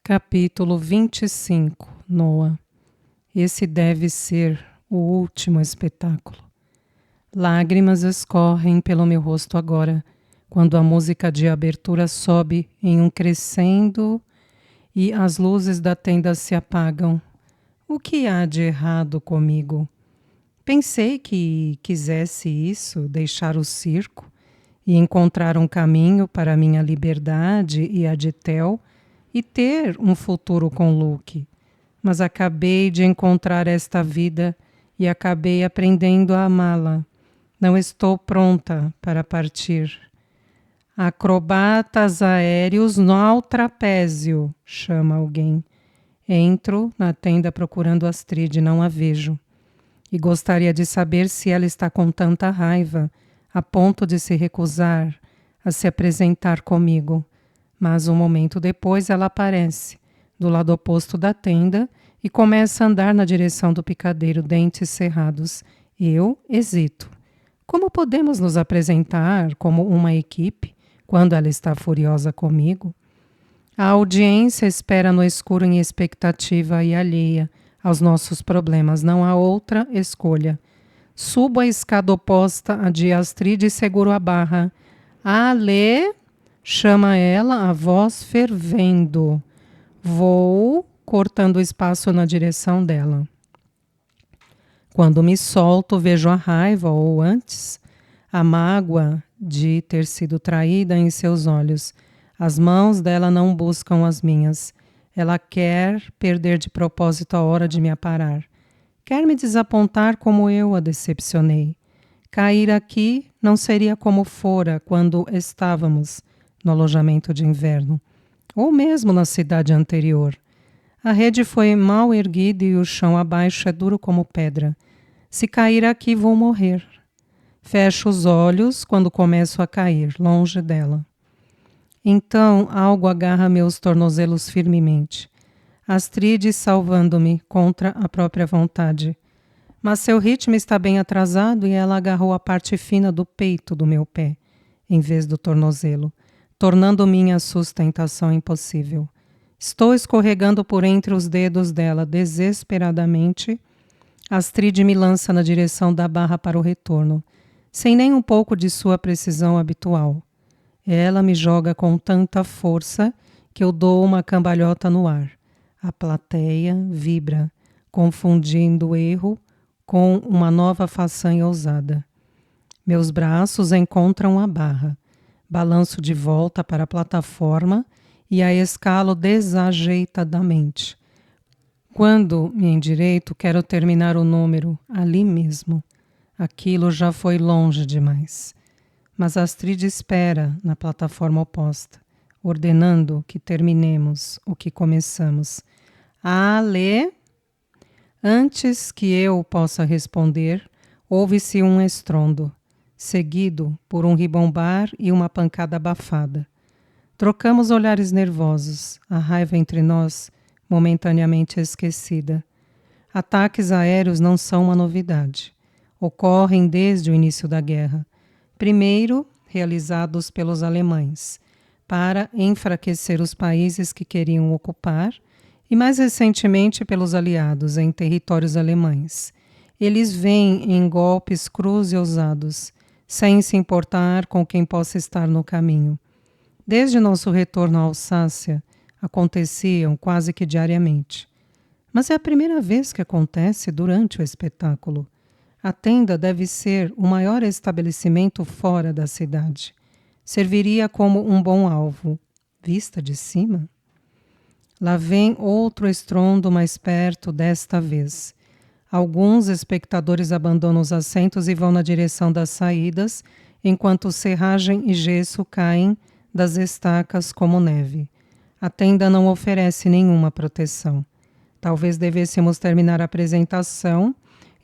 Capítulo 25, Noa. Esse deve ser o último espetáculo. Lágrimas escorrem pelo meu rosto agora, quando a música de abertura sobe em um crescendo e as luzes da tenda se apagam. O que há de errado comigo? Pensei que quisesse isso, deixar o circo e encontrar um caminho para a minha liberdade e a de Tel, e ter um futuro com Luke. Mas acabei de encontrar esta vida e acabei aprendendo a amá-la. Não estou pronta para partir. Acrobatas aéreos no trapézio, chama alguém. Entro na tenda procurando Astrid, não a vejo. E gostaria de saber se ela está com tanta raiva, a ponto de se recusar a se apresentar comigo. Mas um momento depois ela aparece, do lado oposto da tenda, e começa a andar na direção do picadeiro, dentes cerrados. Eu hesito. Como podemos nos apresentar como uma equipe quando ela está furiosa comigo? A audiência espera no escuro em expectativa e alheia aos nossos problemas. Não há outra escolha. Subo a escada oposta à de Astrid e seguro a barra. Ale! Chama ela, a voz fervendo. Vou cortando espaço na direção dela. Quando me solto, vejo a raiva, ou antes, a mágoa de ter sido traída em seus olhos. As mãos dela não buscam as minhas. Ela quer perder de propósito a hora de me aparar. Quer me desapontar como eu a decepcionei. Cair aqui não seria como fora quando estávamos no alojamento de inverno, ou mesmo na cidade anterior. A rede foi mal erguida e o chão abaixo é duro como pedra. Se cair aqui, vou morrer. Fecho os olhos quando começo a cair, longe dela. Então, algo agarra meus tornozelos firmemente. Astrid salvando-me contra a própria vontade. Mas seu ritmo está bem atrasado e ela agarrou a parte fina do peito do meu pé, em vez do tornozelo, tornando minha sustentação impossível. Estou escorregando por entre os dedos dela desesperadamente. Astrid me lança na direção da barra para o retorno, sem nem um pouco de sua precisão habitual. Ela me joga com tanta força que eu dou uma cambalhota no ar. A plateia vibra, confundindo o erro com uma nova façanha ousada. Meus braços encontram a barra. Balanço de volta para a plataforma e a escalo desajeitadamente. Quando me endireito, quero terminar o número ali mesmo. Aquilo já foi longe demais. Mas Astrid espera na plataforma oposta, ordenando que terminemos o que começamos. Ale! Antes que eu possa responder, ouve-se um estrondo, seguido por um ribombar e uma pancada abafada. Trocamos olhares nervosos, a raiva entre nós momentaneamente esquecida. Ataques aéreos não são uma novidade. Ocorrem desde o início da guerra. Primeiro, realizados pelos alemães, para enfraquecer os países que queriam ocupar, e mais recentemente pelos aliados em territórios alemães. Eles vêm em golpes crus e ousados, sem se importar com quem possa estar no caminho. Desde nosso retorno à Alsácia, aconteciam quase que diariamente. Mas é a primeira vez que acontece durante o espetáculo. A tenda deve ser o maior estabelecimento fora da cidade. Serviria como um bom alvo. Vista de cima? Lá vem outro estrondo mais perto desta vez. Alguns espectadores abandonam os assentos e vão na direção das saídas, enquanto serragem e gesso caem das estacas como neve. A tenda não oferece nenhuma proteção. Talvez devêssemos terminar a apresentação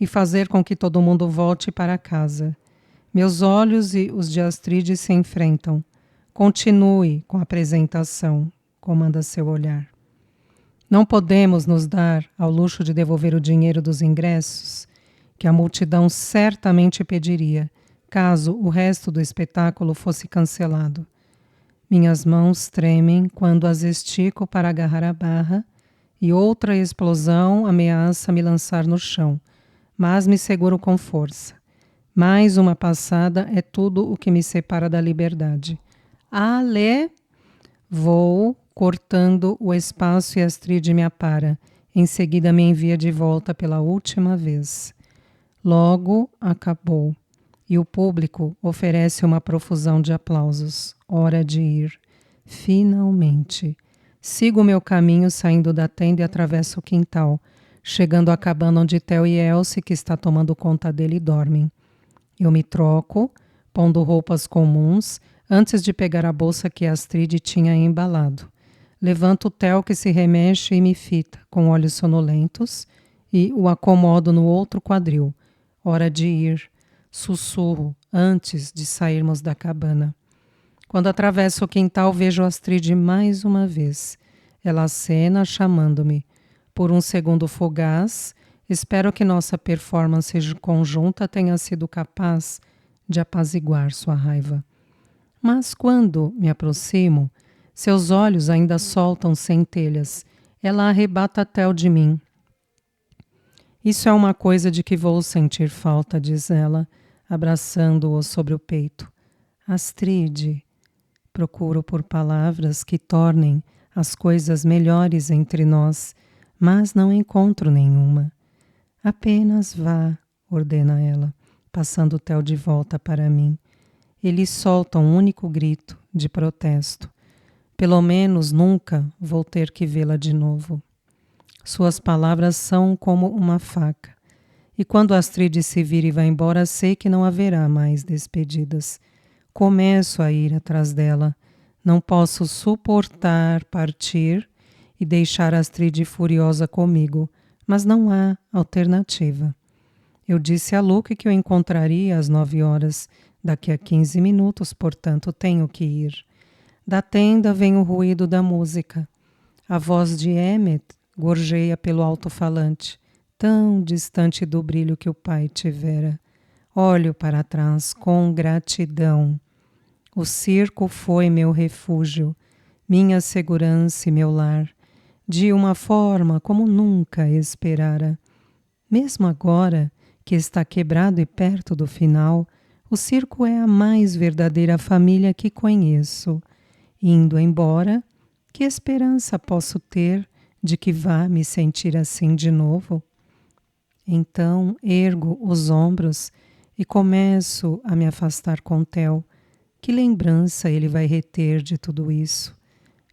e fazer com que todo mundo volte para casa. Meus olhos e os de Astrid se enfrentam. Continue com a apresentação, comanda seu olhar. Não podemos nos dar ao luxo de devolver o dinheiro dos ingressos, que a multidão certamente pediria, caso o resto do espetáculo fosse cancelado. Minhas mãos tremem quando as estico para agarrar a barra e outra explosão ameaça me lançar no chão, mas me seguro com força. Mais uma passada é tudo o que me separa da liberdade. Ale! Vou cortando o espaço e Astrid me apara. Em seguida me envia de volta pela última vez. Logo acabou. E o público oferece uma profusão de aplausos. Hora de ir. Finalmente. Sigo o meu caminho saindo da tenda e atravesso o quintal, chegando à cabana onde Theo e Elsie, que está tomando conta dele, dormem. Eu me troco, pondo roupas comuns, antes de pegar a bolsa que Astrid tinha embalado. Levanto o Theo, que se remexe e me fita, com olhos sonolentos, e o acomodo no outro quadril. Hora de ir. Sussurro, antes de sairmos da cabana. Quando atravesso o quintal, vejo Astrid mais uma vez. Ela acena, chamando-me. Por um segundo fugaz, espero que nossa performance conjunta tenha sido capaz de apaziguar sua raiva. Mas quando me aproximo, seus olhos ainda soltam centelhas. Ela arrebata Theo de mim. Isso é uma coisa de que vou sentir falta, diz ela, abraçando-o sobre o peito. Astrid, procuro por palavras que tornem as coisas melhores entre nós, mas não encontro nenhuma. Apenas vá, ordena ela, passando o Theo de volta para mim. Ele solta um único grito de protesto. Pelo menos nunca vou ter que vê-la de novo. Suas palavras são como uma faca. E quando Astrid se vira e vai embora, sei que não haverá mais despedidas. Começo a ir atrás dela. Não posso suportar partir e deixar Astrid furiosa comigo, mas não há alternativa. Eu disse a Luke que eu encontraria às 9 horas. Daqui a 15 minutos, portanto, tenho que ir. Da tenda vem o ruído da música. A voz de Emmett gorjeia pelo alto-falante, tão distante do brilho que o pai tivera. Olho para trás com gratidão. O circo foi meu refúgio, minha segurança e meu lar, de uma forma como nunca esperara. Mesmo agora, que está quebrado e perto do final, o circo é a mais verdadeira família que conheço. Indo embora, que esperança posso ter de que vá me sentir assim de novo? Então ergo os ombros e começo a me afastar com Theo. Que lembrança ele vai reter de tudo isso?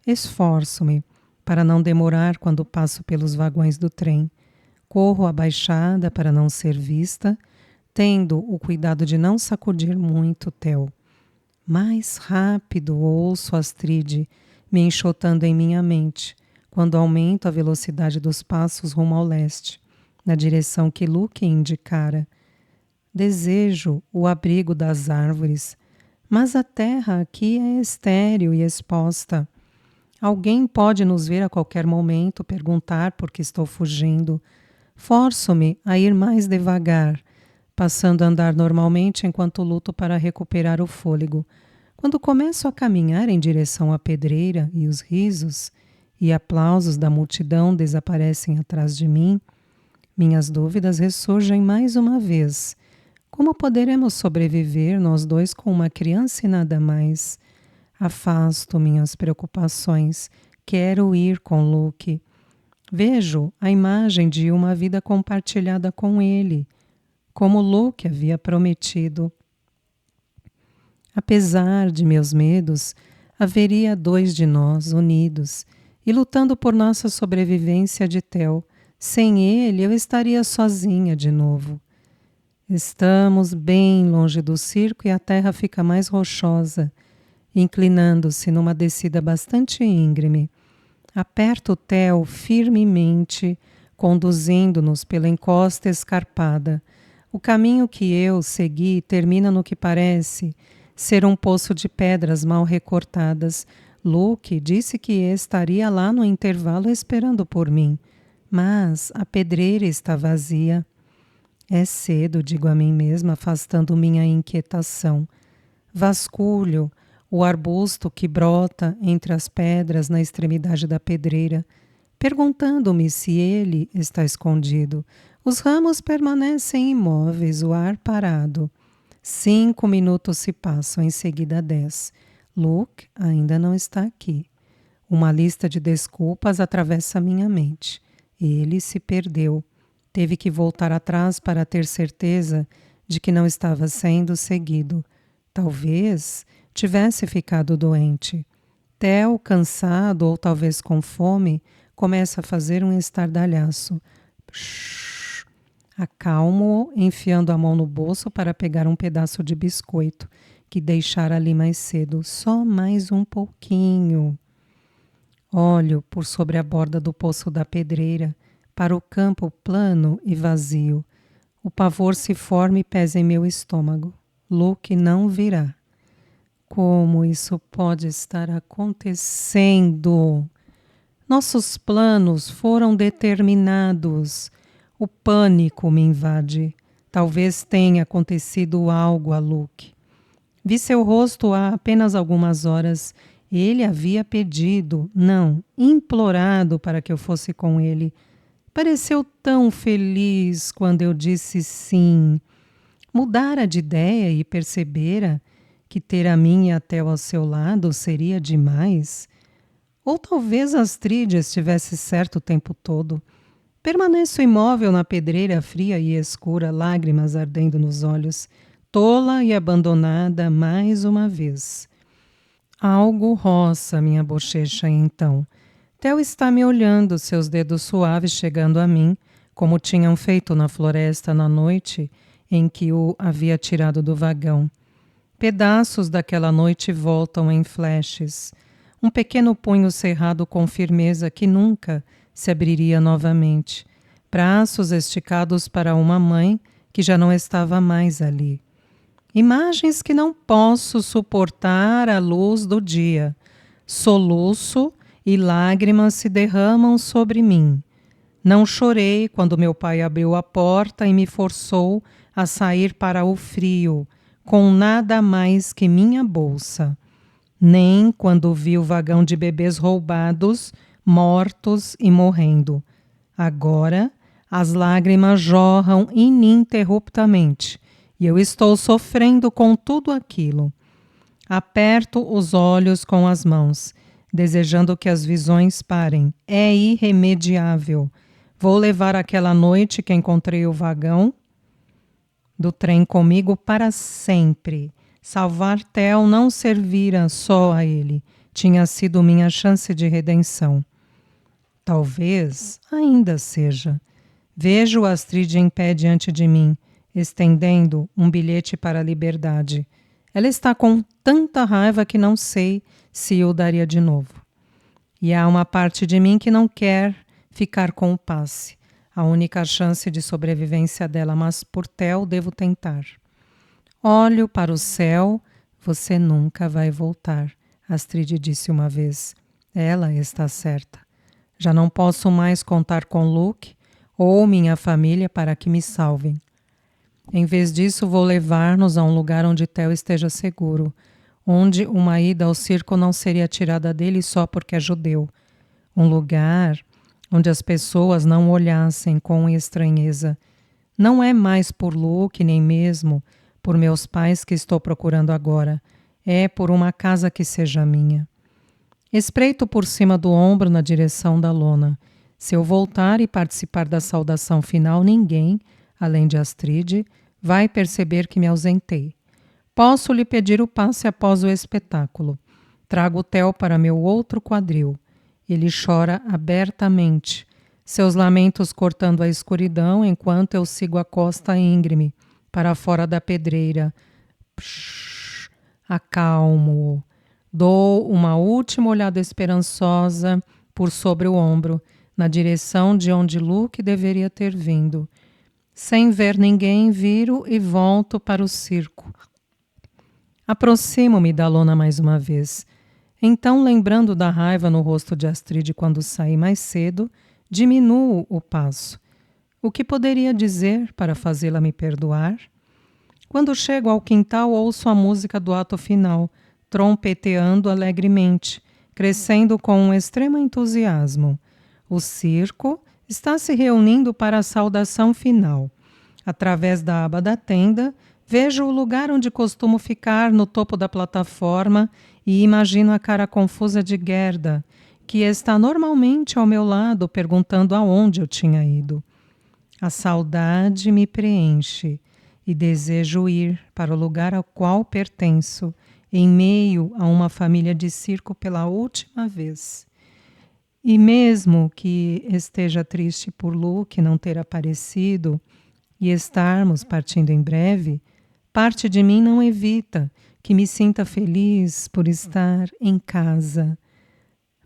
Esforço-me para não demorar quando passo pelos vagões do trem. Corro abaixada para não ser vista, tendo o cuidado de não sacudir muito Theo. Mais rápido ouço Astrid me enxotando em minha mente, quando aumento a velocidade dos passos rumo ao leste, na direção que Luke indicara. Desejo o abrigo das árvores, mas a terra aqui é estéril e exposta. Alguém pode nos ver a qualquer momento, perguntar por que estou fugindo. Forço-me a ir mais devagar, passando a andar normalmente enquanto luto para recuperar o fôlego. Quando começo a caminhar em direção à pedreira e os risos e aplausos da multidão desaparecem atrás de mim, minhas dúvidas ressurgem mais uma vez. Como poderemos sobreviver nós dois com uma criança e nada mais? Afasto minhas preocupações. Quero ir com Luke. Vejo a imagem de uma vida compartilhada com ele, como Luke havia prometido. Apesar de meus medos, haveria dois de nós unidos e lutando por nossa sobrevivência de Theo. Sem ele, eu estaria sozinha de novo. Estamos bem longe do circo e a terra fica mais rochosa, inclinando-se numa descida bastante íngreme. Aperto o Theo firmemente, conduzindo-nos pela encosta escarpada. O caminho que eu segui termina no que parece ser um poço de pedras mal recortadas. Luke disse que estaria lá no intervalo esperando por mim, mas a pedreira está vazia. É cedo, digo a mim mesma, afastando minha inquietação. Vasculho o arbusto que brota entre as pedras na extremidade da pedreira, perguntando-me se ele está escondido. Os ramos permanecem imóveis, o ar parado. 5 minutos se passam, em seguida 10. Luke ainda não está aqui. Uma lista de desculpas atravessa minha mente. Ele se perdeu. Teve que voltar atrás para ter certeza de que não estava sendo seguido. Talvez tivesse ficado doente. Theo, cansado ou talvez com fome, começa a fazer um estardalhaço. Shhh. Acalmo-o, enfiando a mão no bolso para pegar um pedaço de biscoito que deixara ali mais cedo. Só mais um pouquinho. Olho por sobre a borda do poço da pedreira, para o campo plano e vazio. O pavor se forma e pesa em meu estômago. Luke não virá. Como isso pode estar acontecendo? Nossos planos foram determinados. O pânico me invade. Talvez tenha acontecido algo a Luke. Vi seu rosto há apenas algumas horas. Ele havia pedido, não, implorado para que eu fosse com ele. Pareceu tão feliz quando eu disse sim. Mudara de ideia e percebera que ter a minha até ao seu lado seria demais. Ou talvez Astrid estivesse certo o tempo todo. Permaneço imóvel na pedreira fria e escura, lágrimas ardendo nos olhos, tola e abandonada mais uma vez. Algo roça minha bochecha então. Theo está me olhando, seus dedos suaves chegando a mim, como tinham feito na floresta na noite em que o havia tirado do vagão. Pedaços daquela noite voltam em flashes. Um pequeno punho cerrado com firmeza que nunca se abriria novamente. Braços esticados para uma mãe que já não estava mais ali. Imagens que não posso suportar à luz do dia. Soluço e lágrimas se derramam sobre mim. Não chorei quando meu pai abriu a porta e me forçou a sair para o frio, com nada mais que minha bolsa. Nem quando vi o vagão de bebês roubados, mortos e morrendo. Agora, as lágrimas jorram ininterruptamente e eu estou sofrendo com tudo aquilo. Aperto os olhos com as mãos, desejando que as visões parem. É irremediável. Vou levar aquela noite que encontrei o vagão do trem comigo para sempre. Salvar Theo não servira só a ele. Tinha sido minha chance de redenção. Talvez ainda seja. Vejo Astrid em pé diante de mim, estendendo um bilhete para a liberdade. Ela está com tanta raiva que não sei se o daria de novo. E há uma parte de mim que não quer ficar com o passe. A única chance de sobrevivência dela, mas por Theo devo tentar. Olho para o céu, você nunca vai voltar, Astrid disse uma vez. Ela está certa. Já não posso mais contar com Luke ou minha família para que me salvem. Em vez disso, vou levar-nos a um lugar onde Theo esteja seguro, onde uma ida ao circo não seria tirada dele só porque é judeu. Um lugar onde as pessoas não olhassem com estranheza. Não é mais por Luke, nem mesmo por meus pais que estou procurando agora. É por uma casa que seja minha. Espreito por cima do ombro na direção da lona. Se eu voltar e participar da saudação final, ninguém, além de Astrid, vai perceber que me ausentei. Posso lhe pedir o passe após o espetáculo. Trago o Theo para meu outro quadril. Ele chora abertamente, seus lamentos cortando a escuridão enquanto eu sigo a costa íngreme, para fora da pedreira. Psh, acalmo-o. Dou uma última olhada esperançosa por sobre o ombro, na direção de onde Luke deveria ter vindo. Sem ver ninguém, viro e volto para o circo. Aproximo-me da lona mais uma vez. Então, lembrando da raiva no rosto de Astrid quando saí mais cedo, diminuo o passo. O que poderia dizer para fazê-la me perdoar? Quando chego ao quintal, ouço a música do ato final. trompeteando alegremente, crescendo com um extremo entusiasmo. O circo está se reunindo para a saudação final. Através da aba da tenda, vejo o lugar onde costumo ficar no topo da plataforma e imagino a cara confusa de Gerda, que está normalmente ao meu lado perguntando aonde eu tinha ido. A saudade me preenche e desejo ir para o lugar ao qual pertenço, em meio a uma família de circo pela última vez. E mesmo que esteja triste por Luke não ter aparecido e estarmos partindo em breve, parte de mim não evita que me sinta feliz por estar em casa.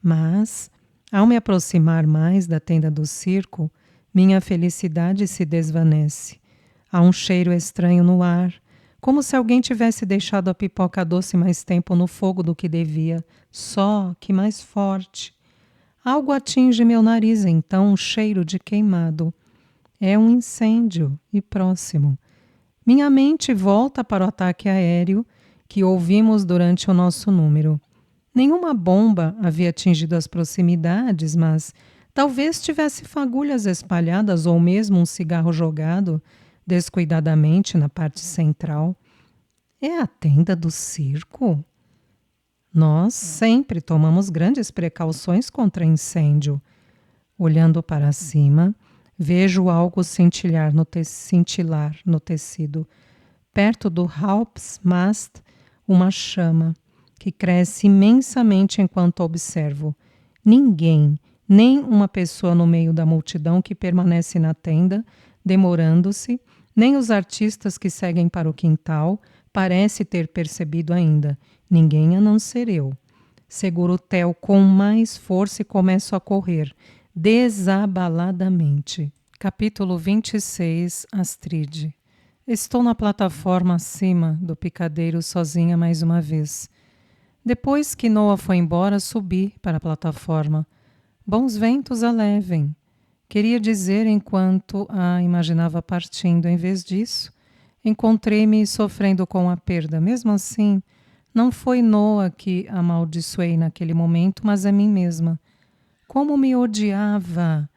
Mas, ao me aproximar mais da tenda do circo, minha felicidade se desvanece. Há um cheiro estranho no ar, como se alguém tivesse deixado a pipoca doce mais tempo no fogo do que devia, só que mais forte. Algo atinge meu nariz, então um cheiro de queimado. É um incêndio e próximo. Minha mente volta para o ataque aéreo que ouvimos durante o nosso número. Nenhuma bomba havia atingido as proximidades, mas talvez tivesse fagulhas espalhadas ou mesmo um cigarro jogado descuidadamente na parte central. É a tenda do circo? Nós sempre tomamos grandes precauções contra incêndio. Olhando para cima, vejo algo cintilar no tecido. Perto do Hauptmast, uma chama que cresce imensamente enquanto observo. Ninguém, nem uma pessoa no meio da multidão que permanece na tenda, demorando-se, nem os artistas que seguem para o quintal, parece ter percebido ainda. Ninguém a não ser eu. Seguro o Theo com mais força e começo a correr, desabaladamente. Capítulo 26, Astrid. Estou na plataforma acima do picadeiro sozinha mais uma vez. Depois que Noah foi embora, subi para a plataforma. Bons ventos a levem. Queria dizer enquanto a imaginava partindo. Em vez disso, encontrei-me sofrendo com a perda. Mesmo assim, não foi Noah que amaldiçoei naquele momento, mas a mim mesma. Como me odiava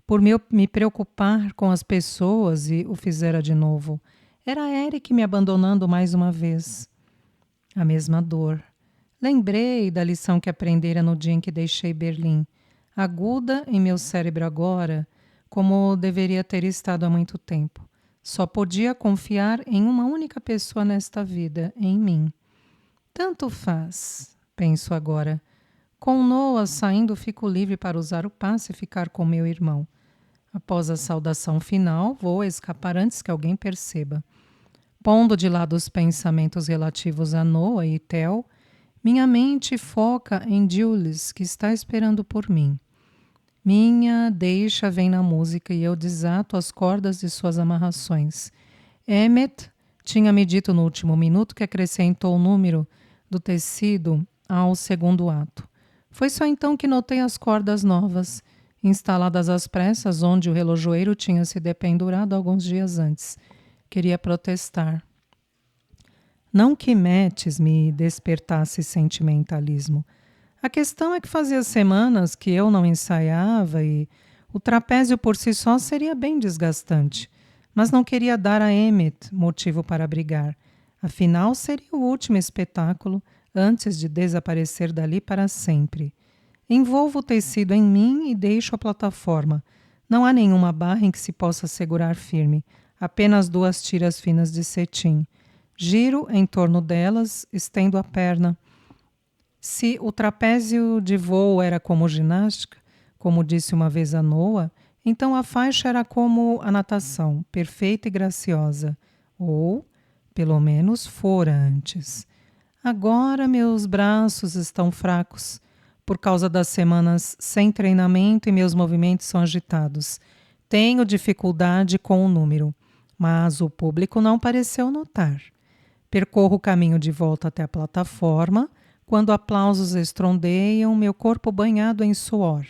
por me preocupar com as pessoas e o fizera de novo. Era Eric me abandonando mais uma vez. A mesma dor. Lembrei da lição que aprendera no dia em que deixei Berlim. Aguda em meu cérebro agora, como deveria ter estado há muito tempo. Só podia confiar em uma única pessoa nesta vida, em mim. Tanto faz, penso agora. Com Noah saindo, fico livre para usar o passe e ficar com meu irmão. Após a saudação final, vou escapar antes que alguém perceba. Pondo de lado os pensamentos relativos a Noah e Theo, minha mente foca em Jules, que está esperando por mim. Minha deixa vem na música e eu desato as cordas de suas amarrações. Emmett tinha me dito no último minuto que acrescentou o número do tecido ao segundo ato. Foi só então que notei as cordas novas, instaladas às pressas onde o relojoeiro tinha se dependurado alguns dias antes. Queria protestar. Não que Metz me despertasse sentimentalismo. A questão é que fazia semanas que eu não ensaiava e o trapézio por si só seria bem desgastante. Mas não queria dar a Emmett motivo para brigar. Afinal, seria o último espetáculo antes de desaparecer dali para sempre. Envolvo o tecido em mim e deixo a plataforma. Não há nenhuma barra em que se possa segurar firme. Apenas 2 tiras finas de cetim. Giro em torno delas, estendo a perna. Se o trapézio de voo era como ginástica, como disse uma vez a Noah, então a faixa era como a natação, perfeita e graciosa. Ou, pelo menos, fora antes. Agora meus braços estão fracos, por causa das semanas sem treinamento e meus movimentos são agitados. Tenho dificuldade com o número, mas o público não pareceu notar. Percorro o caminho de volta até a plataforma, quando aplausos estrondeiam, meu corpo banhado em suor.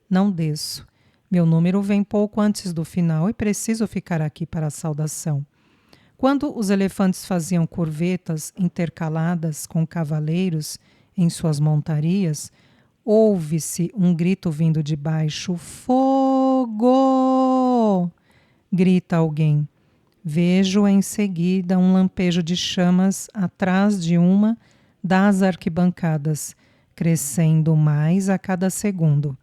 Não desço. Meu número vem pouco antes do final e preciso ficar aqui para a saudação. Quando os elefantes faziam curvetas intercaladas com cavaleiros em suas montarias, ouve-se um grito vindo de baixo. Fogo! Grita alguém. Vejo em seguida um lampejo de chamas atrás de uma das arquibancadas, crescendo mais a cada segundo.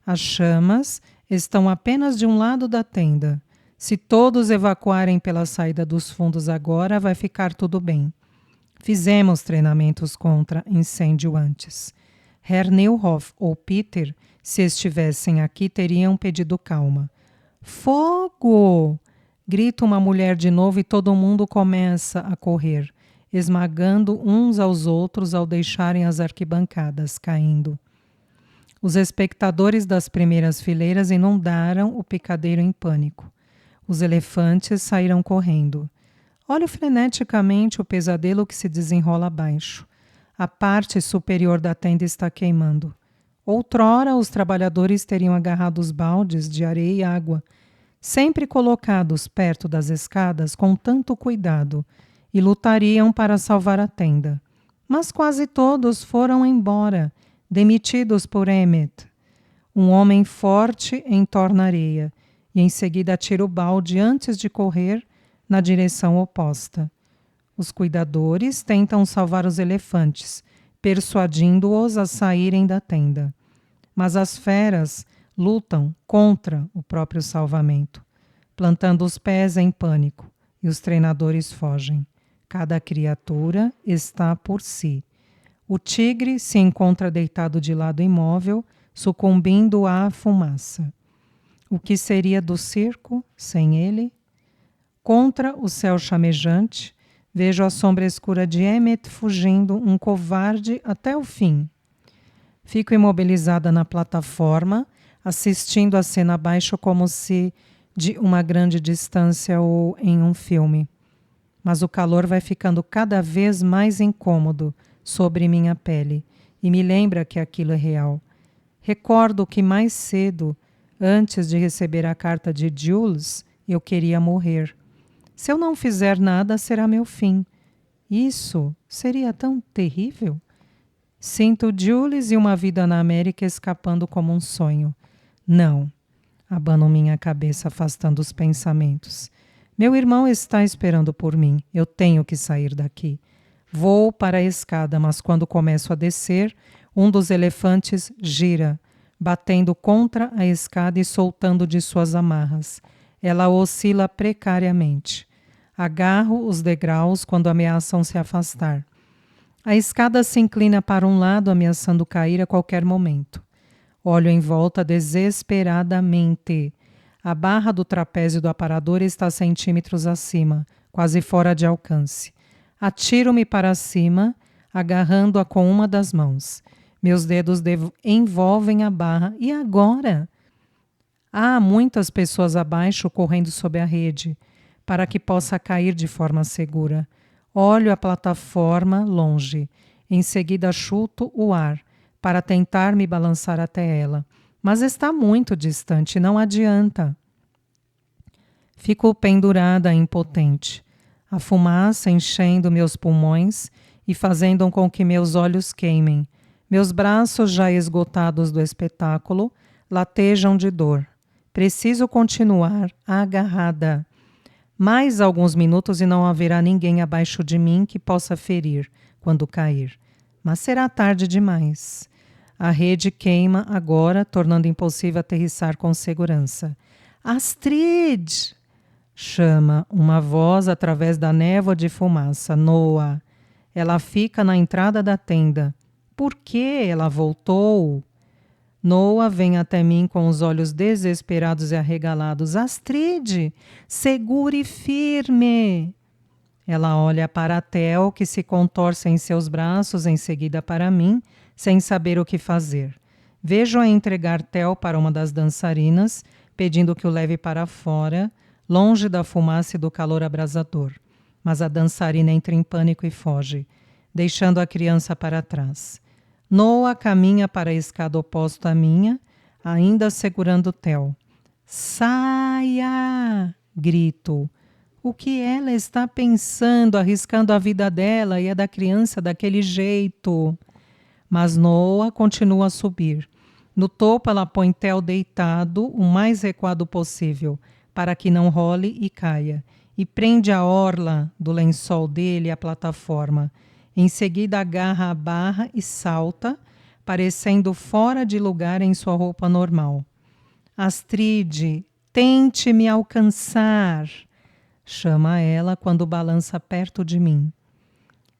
As chamas estão apenas de um lado da tenda. Se todos evacuarem pela saída dos fundos agora, vai ficar tudo bem. Fizemos treinamentos contra incêndio antes. Herr Neuhoff ou Peter, se estivessem aqui, teriam pedido calma. Fogo! Grita uma mulher de novo e todo mundo começa a correr, esmagando uns aos outros ao deixarem as arquibancadas caindo. Os espectadores das primeiras fileiras inundaram o picadeiro em pânico. Os elefantes saíram correndo. Olho freneticamente o pesadelo que se desenrola abaixo. A parte superior da tenda está queimando. Outrora, os trabalhadores teriam agarrado os baldes de areia e água, sempre colocados perto das escadas com tanto cuidado, e lutariam para salvar a tenda. Mas quase todos foram embora, demitidos por Emmett. Um homem forte entorna a areia, e em seguida atira o balde antes de correr na direção oposta. Os cuidadores tentam salvar os elefantes, persuadindo-os a saírem da tenda. Mas as feras lutam contra o próprio salvamento, plantando os pés em pânico, e os treinadores fogem. Cada criatura está por si. O tigre se encontra deitado de lado imóvel, sucumbindo à fumaça. O que seria do circo sem ele? Contra o céu chamejante, vejo a sombra escura de Emmett fugindo, um covarde até o fim. Fico imobilizada na plataforma, assistindo a cena abaixo como se de uma grande distância ou em um filme. Mas o calor vai ficando cada vez mais incômodo sobre minha pele e me lembra que aquilo é real. Recordo que mais cedo, antes de receber a carta de Jules, eu queria morrer. Se eu não fizer nada, será meu fim. Isso seria tão terrível? Sinto Jules e uma vida na América escapando como um sonho. Não. Abano minha cabeça, afastando os pensamentos. Meu irmão está esperando por mim. Eu tenho que sair daqui. Vou para a escada, mas quando começo a descer, um dos elefantes gira, batendo contra a escada e soltando de suas amarras. Ela oscila precariamente. Agarro os degraus quando ameaçam se afastar. A escada se inclina para um lado, ameaçando cair a qualquer momento. Olho em volta desesperadamente. A barra do trapézio do aparador está centímetros acima, quase fora de alcance. Atiro-me para cima, agarrando-a com uma das mãos. Meus dedos envolvem a barra. E agora? Há muitas pessoas abaixo correndo sob a rede, para que possa cair de forma segura. Olho a plataforma longe. Em seguida chuto o ar, para tentar me balançar até ela. Mas está muito distante, não adianta. Fico pendurada, impotente. A fumaça enchendo meus pulmões e fazendo com que meus olhos queimem. Meus braços, já esgotados do espetáculo, latejam de dor. Preciso continuar agarrada. Mais alguns minutos e não haverá ninguém abaixo de mim que possa ferir quando cair. Mas será tarde demais. A rede queima agora, tornando impossível aterrissar com segurança. Astrid! Chama uma voz através da névoa de fumaça. Noah. Ela fica na entrada da tenda. Por que ela voltou? Noah vem até mim com os olhos desesperados e arregalados. Astrid, segure firme. Ela olha para Theo, que se contorce em seus braços, em seguida para mim, sem saber o que fazer. Vejo-a entregar Theo para uma das dançarinas, pedindo que o leve para fora, longe da fumaça e do calor abrasador. Mas a dançarina entra em pânico e foge, deixando a criança para trás. Noah caminha para a escada oposta à minha, ainda segurando Theo. Saia! Grito. O que ela está pensando, arriscando a vida dela e a da criança daquele jeito? Mas Noa continua a subir. No topo ela põe Theo deitado, o mais recuado possível, para que não role e caia, e prende a orla do lençol dele à plataforma. Em seguida agarra a barra e salta, parecendo fora de lugar em sua roupa normal. Astrid, tente me alcançar, chama ela quando balança perto de mim.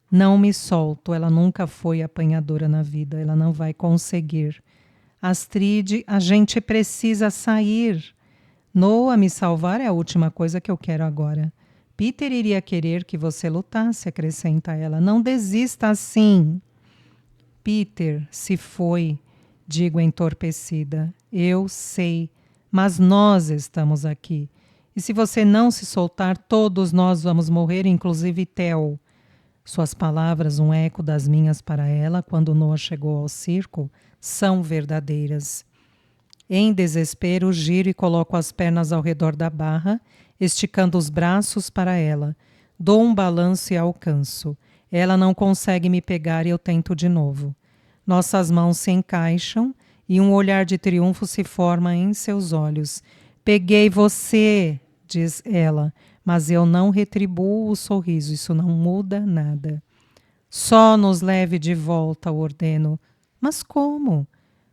Não me solto, ela nunca foi apanhadora na vida, ela não vai conseguir. Astrid, a gente precisa sair. Noa, me salvar é a última coisa que eu quero agora. Peter iria querer que você lutasse, acrescenta ela. Não desista assim. Peter se foi, digo entorpecida. Eu sei, mas nós estamos aqui. E se você não se soltar, todos nós vamos morrer, inclusive Theo. Suas palavras, um eco das minhas para ela, quando Noa chegou ao circo, são verdadeiras. Em desespero, giro e coloco as pernas ao redor da barra, esticando os braços para ela. Dou um balanço e a alcanço. Ela não consegue me pegar e eu tento de novo. Nossas mãos se encaixam e um olhar de triunfo se forma em seus olhos. Peguei você, diz ela, mas eu não retribuo o sorriso, isso não muda nada. Só nos leve de volta, ordeno. Mas como?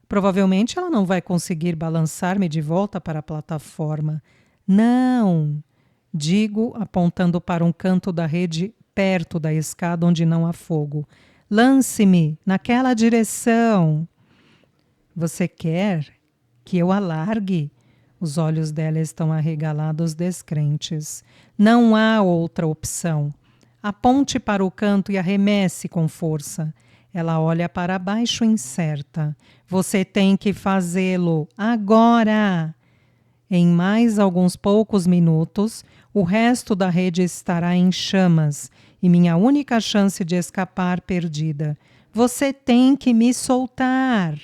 Provavelmente ela não vai conseguir balançar-me de volta para a plataforma. Não, digo, apontando para um canto da rede perto da escada onde não há fogo. Lance-me naquela direção. Você quer que eu a largue? Os olhos dela estão arregalados, descrentes. Não há outra opção. Aponte para o canto e arremesse com força. Ela olha para baixo incerta. Você tem que fazê-lo agora. Em mais alguns poucos minutos, o resto da rede estará em chamas e minha única chance de escapar perdida. Você tem que me soltar.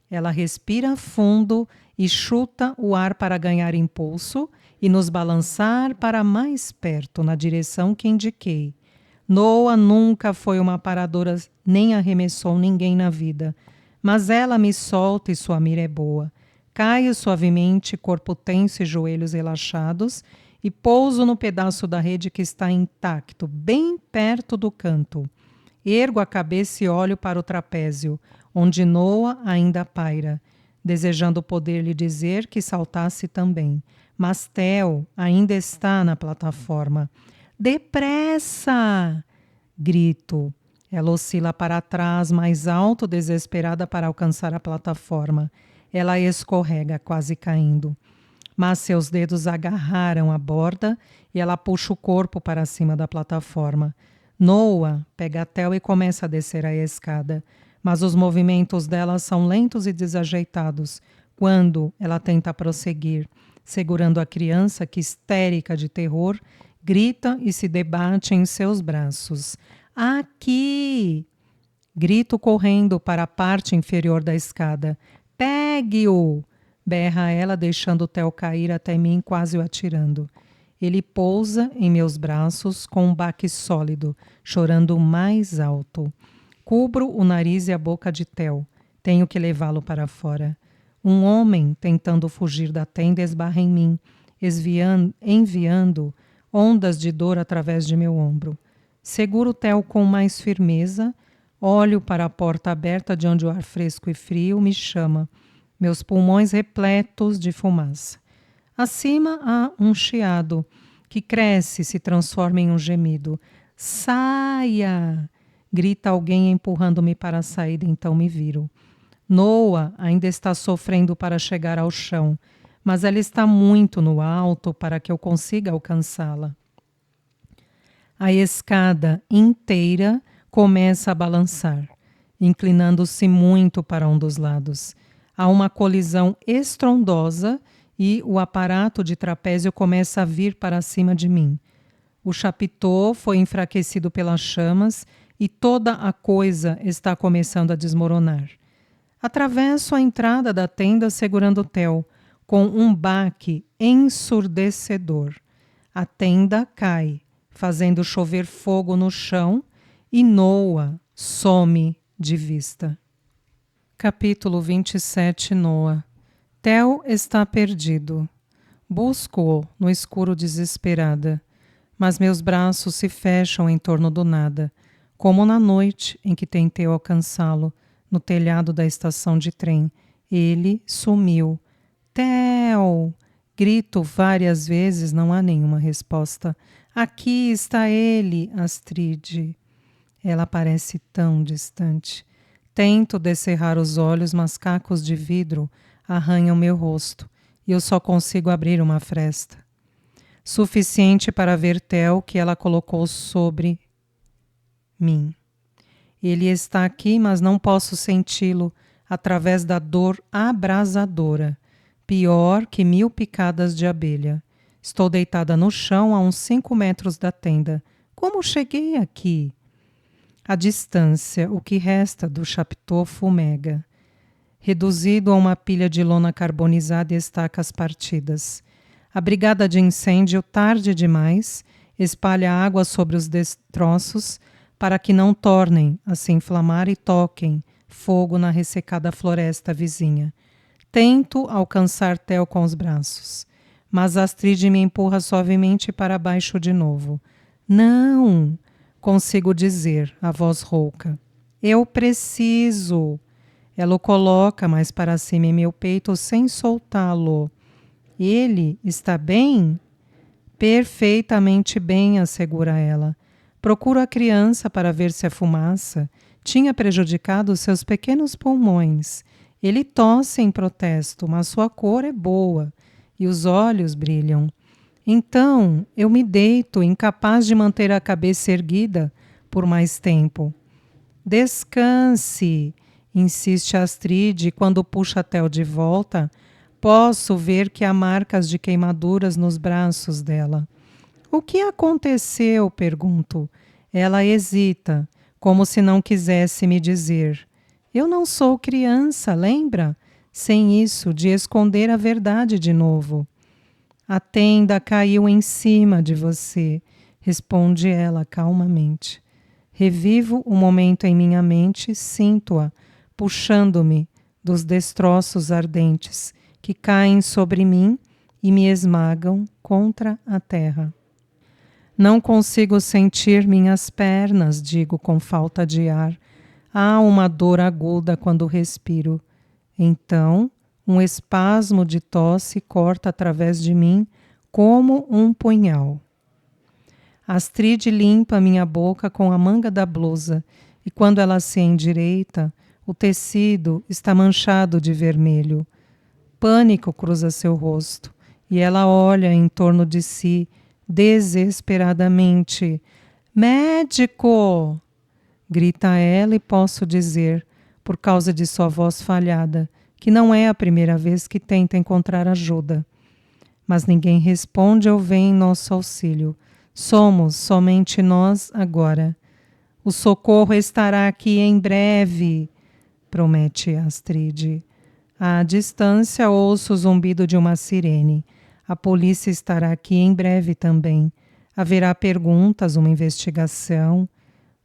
Ela respira fundo e chuta o ar para ganhar impulso e nos balançar para mais perto, na direção que indiquei. Noa nunca foi uma paradora nem arremessou ninguém na vida, mas ela me solta e sua mira é boa. Caio suavemente, corpo tenso e joelhos relaxados, e pouso no pedaço da rede que está intacto, bem perto do canto. Ergo a cabeça e olho para o trapézio, onde Noa ainda paira, desejando poder lhe dizer que saltasse também. Mas Theo ainda está na plataforma. Depressa! Grito. Ela oscila para trás, mais alto, desesperada para alcançar a plataforma. Ela escorrega, quase caindo. Mas seus dedos agarraram a borda e ela puxa o corpo para cima da plataforma. Noa pega Theo e começa a descer a escada, mas os movimentos dela são lentos e desajeitados quando ela tenta prosseguir, segurando a criança que, histérica de terror, grita e se debate em seus braços. Aqui! Grito correndo para a parte inferior da escada. Pegue-o! Berra ela, deixando o Theo cair até mim, quase o atirando. Ele pousa em meus braços com um baque sólido, chorando mais alto. Cubro o nariz e a boca de Theo. Tenho que levá-lo para fora. Um homem, tentando fugir da tenda, esbarra em mim, enviando ondas de dor através de meu ombro. Seguro Theo com mais firmeza, olho para a porta aberta de onde o ar fresco e frio me chama, meus pulmões repletos de fumaça. Acima há um chiado, que cresce e se transforma em um gemido. Saia! Grita alguém empurrando-me para a saída, então me viro. Noa ainda está sofrendo para chegar ao chão, mas ela está muito no alto para que eu consiga alcançá-la. A escada inteira começa a balançar, inclinando-se muito para um dos lados. Há uma colisão estrondosa e o aparato de trapézio começa a vir para cima de mim. O chapitô foi enfraquecido pelas chamas e toda a coisa está começando a desmoronar. Atravesso a entrada da tenda segurando Theo, com um baque ensurdecedor. A tenda cai, fazendo chover fogo no chão, e Noa some de vista. Capítulo 27. Noa. Tel está perdido. Busco-o no escuro desesperada, mas meus braços se fecham em torno do nada, como na noite em que tentei alcançá-lo, no telhado da estação de trem. Ele sumiu. Tel! Grito várias vezes, não há nenhuma resposta. Aqui está ele, Astrid. Ela parece tão distante. Tento descerrar os olhos, mas cacos de vidro arranham meu rosto e eu só consigo abrir uma fresta. Suficiente para ver Tel que ela colocou sobre mim. Ele está aqui, mas não posso senti-lo através da dor abrasadora, pior que 1000 picadas de abelha. Estou deitada no chão a uns 5 metros da tenda. Como cheguei aqui? A distância, o que resta do chapitô fumega, reduzido a uma pilha de lona carbonizada e estacas partidas. A brigada de incêndio, tarde demais, espalha água sobre os destroços para que não tornem a se inflamar e toquem fogo na ressecada floresta vizinha. Tento alcançar Tel com os braços, mas Astrid me empurra suavemente para baixo de novo. Não! Consigo dizer, a voz rouca. Eu preciso! Ela o coloca mais para cima em meu peito sem soltá-lo. Ele está bem? Perfeitamente bem, assegura ela. Procuro a criança para ver se a fumaça tinha prejudicado seus pequenos pulmões. Ele tosse em protesto, mas sua cor é boa e os olhos brilham. Então eu me deito, incapaz de manter a cabeça erguida por mais tempo. Descanse, insiste Astrid, e quando puxa Tel de volta, posso ver que há marcas de queimaduras nos braços dela. O que aconteceu? Pergunto. Ela hesita, como se não quisesse me dizer. Eu não sou criança, lembra? Sem isso, de esconder a verdade de novo. A tenda caiu em cima de você, responde ela calmamente. Revivo o momento em minha mente, sinto-a, puxando-me dos destroços ardentes que caem sobre mim e me esmagam contra a terra. Não consigo sentir minhas pernas, digo com falta de ar. Há uma dor aguda quando respiro. Então, um espasmo de tosse corta através de mim como um punhal. Astrid limpa minha boca com a manga da blusa e quando ela se endireita, o tecido está manchado de vermelho. Pânico cruza seu rosto e ela olha em torno de si desesperadamente. Médico! Grita ela e posso dizer, por causa de sua voz falhada, que não é a primeira vez que tenta encontrar ajuda. Mas ninguém responde ou vem em nosso auxílio. Somos somente nós agora. O socorro estará aqui em breve, promete Astrid. À distância ouço o zumbido de uma sirene. A polícia estará aqui em breve também. Haverá perguntas, uma investigação.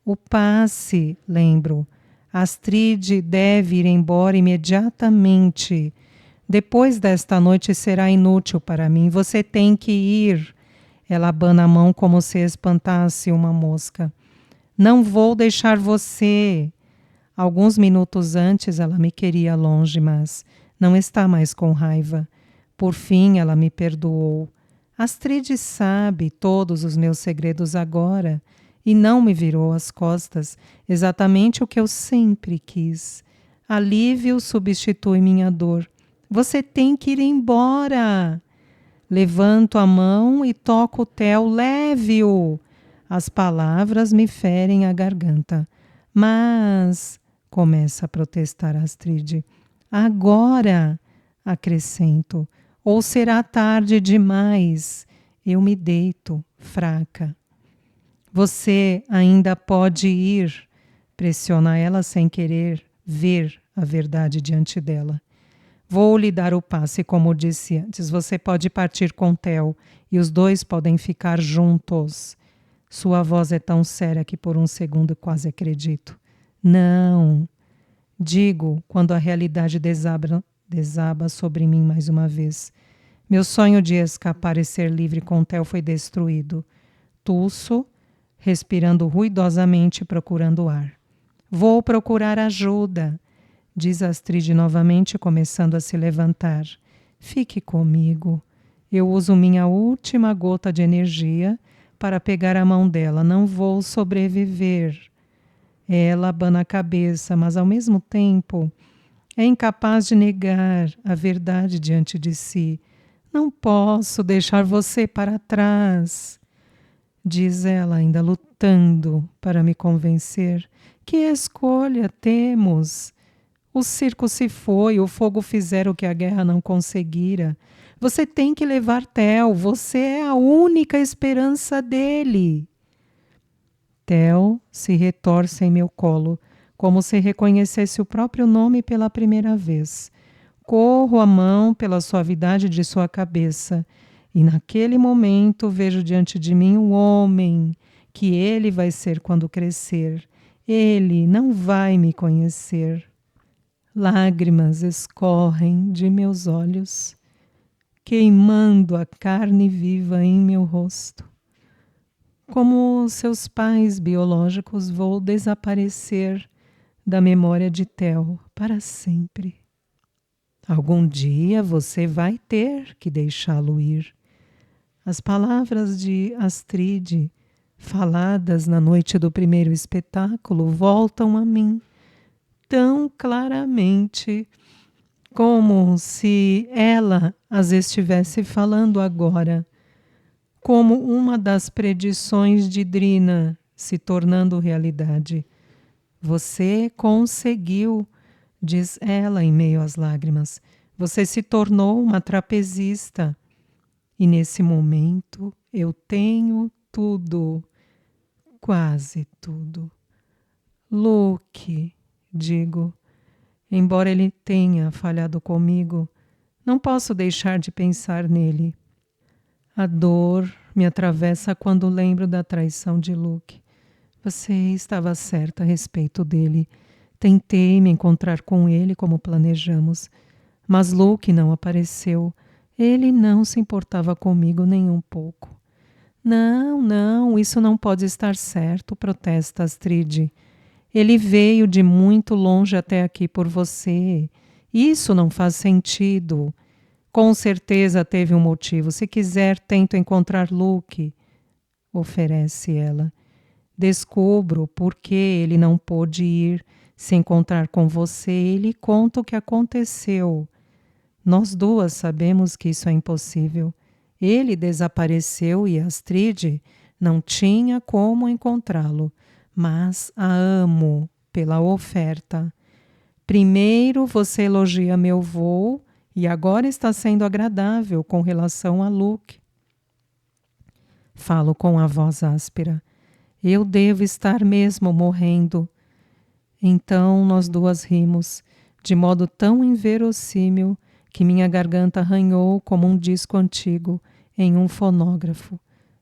O passe, lembro. Astrid deve ir embora imediatamente. Depois desta noite será inútil para mim. Você tem que ir. Ela abana a mão como se espantasse uma mosca. Não vou deixar você. Alguns minutos antes ela me queria longe, mas não está mais com raiva. Por fim ela me perdoou. Astrid sabe todos os meus segredos agora e não me virou as costas, exatamente o que eu sempre quis. Alívio substitui minha dor. Você tem que ir embora. Levanto a mão e toco o Tel, leve-o. As palavras me ferem a garganta. Mas, começa a protestar Astrid. Agora, acrescento, ou será tarde demais. Eu me deito, fraca. Você ainda pode ir, pressiona ela sem querer ver a verdade diante dela. Vou lhe dar o passe, como disse antes. Você pode partir com Theo e os dois podem ficar juntos. Sua voz é tão séria que por um segundo quase acredito. Não, digo quando a realidade desaba sobre mim mais uma vez. Meu sonho de escapar e ser livre com Theo foi destruído. Tuço, respirando ruidosamente, procurando ar. Vou procurar ajuda, diz Astrid novamente, começando a se levantar. Fique comigo. Eu uso minha última gota de energia para pegar a mão dela. Não vou sobreviver. Ela abana a cabeça, mas ao mesmo tempo é incapaz de negar a verdade diante de si. Não posso deixar você para trás, diz ela, ainda lutando para me convencer. Que escolha temos? O circo se foi, o fogo fizera o que a guerra não conseguira. Você tem que levar Theo, você é a única esperança dele. Theo se retorce em meu colo, como se reconhecesse o próprio nome pela primeira vez. Corro a mão pela suavidade de sua cabeça e naquele momento vejo diante de mim o homem que ele vai ser quando crescer. Ele não vai me conhecer. Lágrimas escorrem de meus olhos, queimando a carne viva em meu rosto. Como seus pais biológicos, vou desaparecer da memória de Theo para sempre. Algum dia você vai ter que deixá-lo ir. As palavras de Astrid, faladas na noite do primeiro espetáculo, voltam a mim tão claramente, como se ela as estivesse falando agora, como uma das predições de Drina se tornando realidade. Você conseguiu, diz ela em meio às lágrimas. Você se tornou uma trapezista. E nesse momento eu tenho tudo, quase tudo. Luke, digo, embora ele tenha falhado comigo, não posso deixar de pensar nele. A dor me atravessa quando lembro da traição de Luke. Você estava certa a respeito dele. Tentei me encontrar com ele como planejamos, mas Luke não apareceu. Ele não se importava comigo nem um pouco. Não, não, isso não pode estar certo, protesta Astrid. Ele veio de muito longe até aqui por você. Isso não faz sentido. Com certeza teve um motivo. Se quiser, tento encontrar Luke, oferece ela. Descubro por que ele não pôde ir se encontrar com você e lhe conto o que aconteceu. Nós duas sabemos que isso é impossível. Ele desapareceu e Astrid não tinha como encontrá-lo, mas a amo pela oferta. Primeiro você elogia meu voo e agora está sendo agradável com relação a Luke. Falo com a voz áspera. Eu devo estar mesmo morrendo. Então nós duas rimos, de modo tão inverossímil que minha garganta arranhou como um disco antigo em um fonógrafo.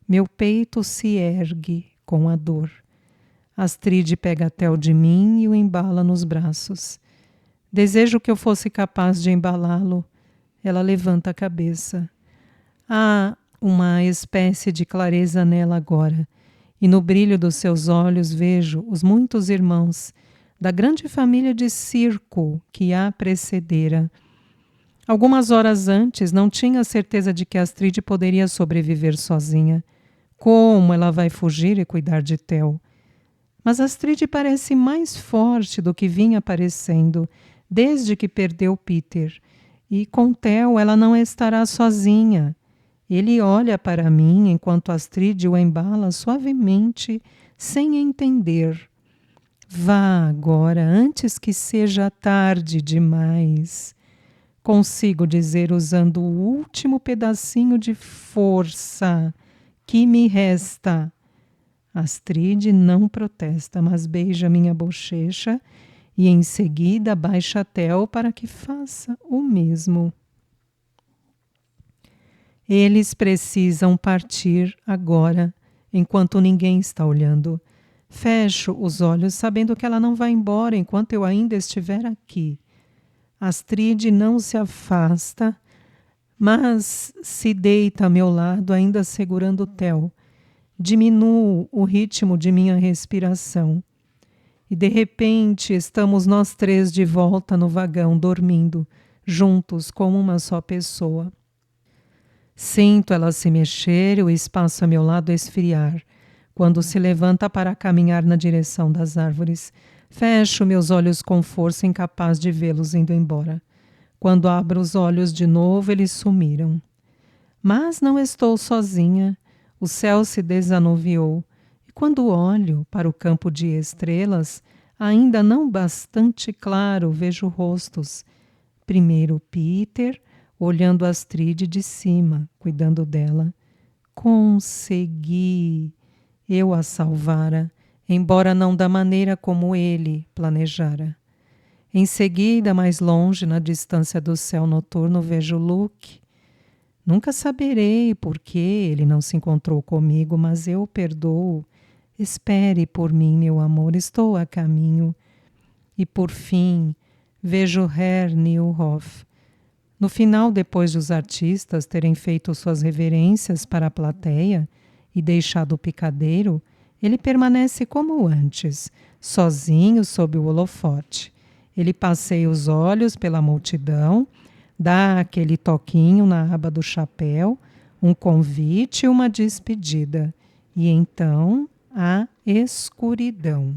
Meu peito se ergue com a dor. Astrid pega Theo de mim e o embala nos braços. Desejo que eu fosse capaz de embalá-lo. Ela levanta a cabeça. Há uma espécie de clareza nela agora, e no brilho dos seus olhos vejo os muitos irmãos da grande família de circo que a precedera. Algumas horas antes, não tinha certeza de que Astrid poderia sobreviver sozinha. Como ela vai fugir e cuidar de Theo? Mas Astrid parece mais forte do que vinha parecendo, desde que perdeu Peter. E com Theo ela não estará sozinha. Ele olha para mim enquanto Astrid o embala suavemente, sem entender. Vá agora, antes que seja tarde demais. Consigo dizer usando o último pedacinho de força que me resta. Astrid não protesta, mas beija minha bochecha e em seguida baixa Tel para que faça o mesmo. Eles precisam partir agora, enquanto ninguém está olhando. Fecho os olhos sabendo que ela não vai embora enquanto eu ainda estiver aqui. Astrid não se afasta, mas se deita a meu lado, ainda segurando Tel. Diminuo o ritmo de minha respiração. E de repente estamos nós três de volta no vagão, dormindo, juntos como uma só pessoa. Sinto ela se mexer e o espaço a meu lado esfriar. Quando se levanta para caminhar na direção das árvores, fecho meus olhos com força, incapaz de vê-los indo embora. Quando abro os olhos de novo, eles sumiram. Mas não estou sozinha. O céu se desanuviou. E quando olho para o campo de estrelas, ainda não bastante claro, vejo rostos. Primeiro Peter, olhando Astrid de cima, cuidando dela. Consegui! Eu a salvara, embora não da maneira como ele planejara. Em seguida, mais longe, na distância do céu noturno, vejo Luke. Nunca saberei por que ele não se encontrou comigo, mas eu o perdoo. Espere por mim, meu amor, estou a caminho. E por fim, vejo Herr Newhoff. No final, depois dos artistas terem feito suas reverências para a plateia e deixado o picadeiro, ele permanece como antes, sozinho sob o holofote. Ele passeia os olhos pela multidão, dá aquele toquinho na aba do chapéu, um convite e uma despedida. E então a escuridão.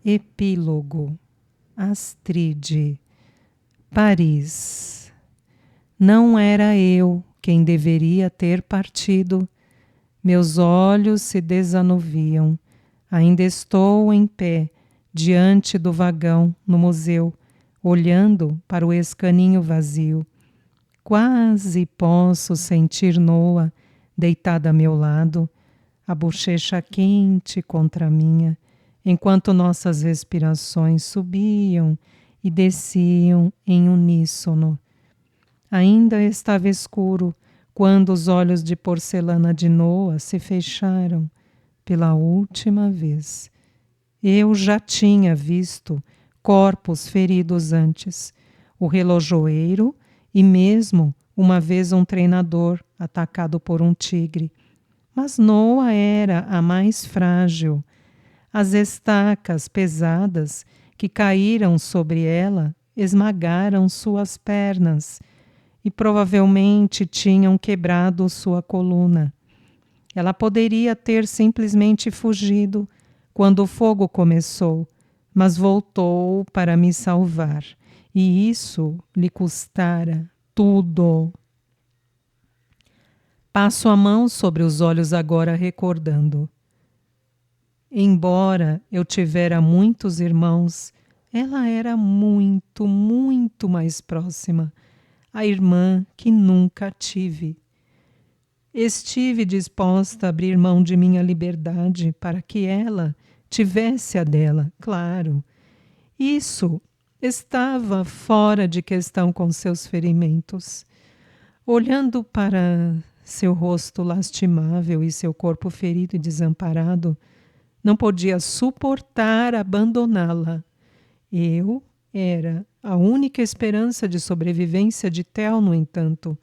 Epílogo. Astrid. Paris. Não era eu quem deveria ter partido. Meus olhos se desanuviam. Ainda estou em pé, diante do vagão, no museu, olhando para o escaninho vazio. Quase posso sentir Noah deitada a meu lado, a bochecha quente contra a minha, enquanto nossas respirações subiam e desciam em uníssono. Ainda estava escuro quando os olhos de porcelana de Noah se fecharam pela última vez. Eu já tinha visto corpos feridos antes, o relojoeiro e mesmo uma vez um treinador atacado por um tigre. Mas Noah era a mais frágil. As estacas pesadas que caíram sobre ela esmagaram suas pernas e provavelmente tinham quebrado sua coluna. Ela poderia ter simplesmente fugido quando o fogo começou, mas voltou para me salvar, e isso lhe custara tudo. Passo a mão sobre os olhos agora, recordando. Embora eu tivera muitos irmãos, ela era muito, muito mais próxima, a irmã que nunca tive. Estive disposta a abrir mão de minha liberdade para que ela tivesse a dela, claro. Isso estava fora de questão com seus ferimentos. Olhando para seu rosto lastimável e seu corpo ferido e desamparado, não podia suportar abandoná-la. Eu era a única esperança de sobrevivência de Tel, no entanto.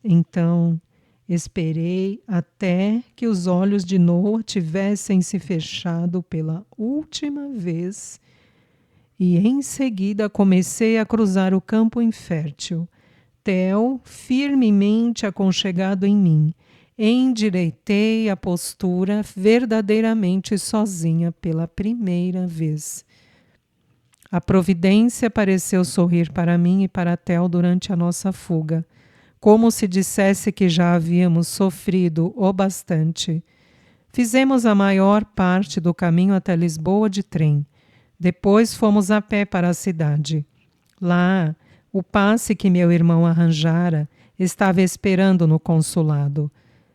Então, esperei até que os olhos de Noah tivessem se fechado pela última vez e em seguida comecei a cruzar o campo infértil. Tel firmemente aconchegado em mim. Endireitei a postura verdadeiramente sozinha pela primeira vez. A providência pareceu sorrir para mim e para Tel durante a nossa fuga, como se dissesse que já havíamos sofrido o bastante. Fizemos a maior parte do caminho até Lisboa de trem. Depois fomos a pé para a cidade. Lá, o passe que meu irmão arranjara estava esperando no consulado.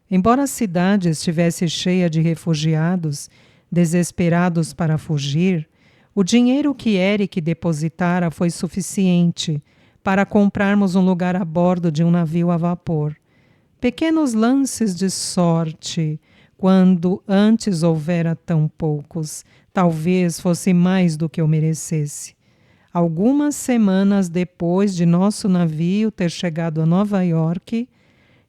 Embora a cidade estivesse cheia de refugiados, desesperados para fugir, O dinheiro que Eric depositara foi suficiente para comprarmos um lugar a bordo de um navio a vapor. Pequenos lances de sorte, quando antes houvera tão poucos, talvez fosse mais do que eu merecesse. Algumas semanas depois de nosso navio ter chegado a Nova York,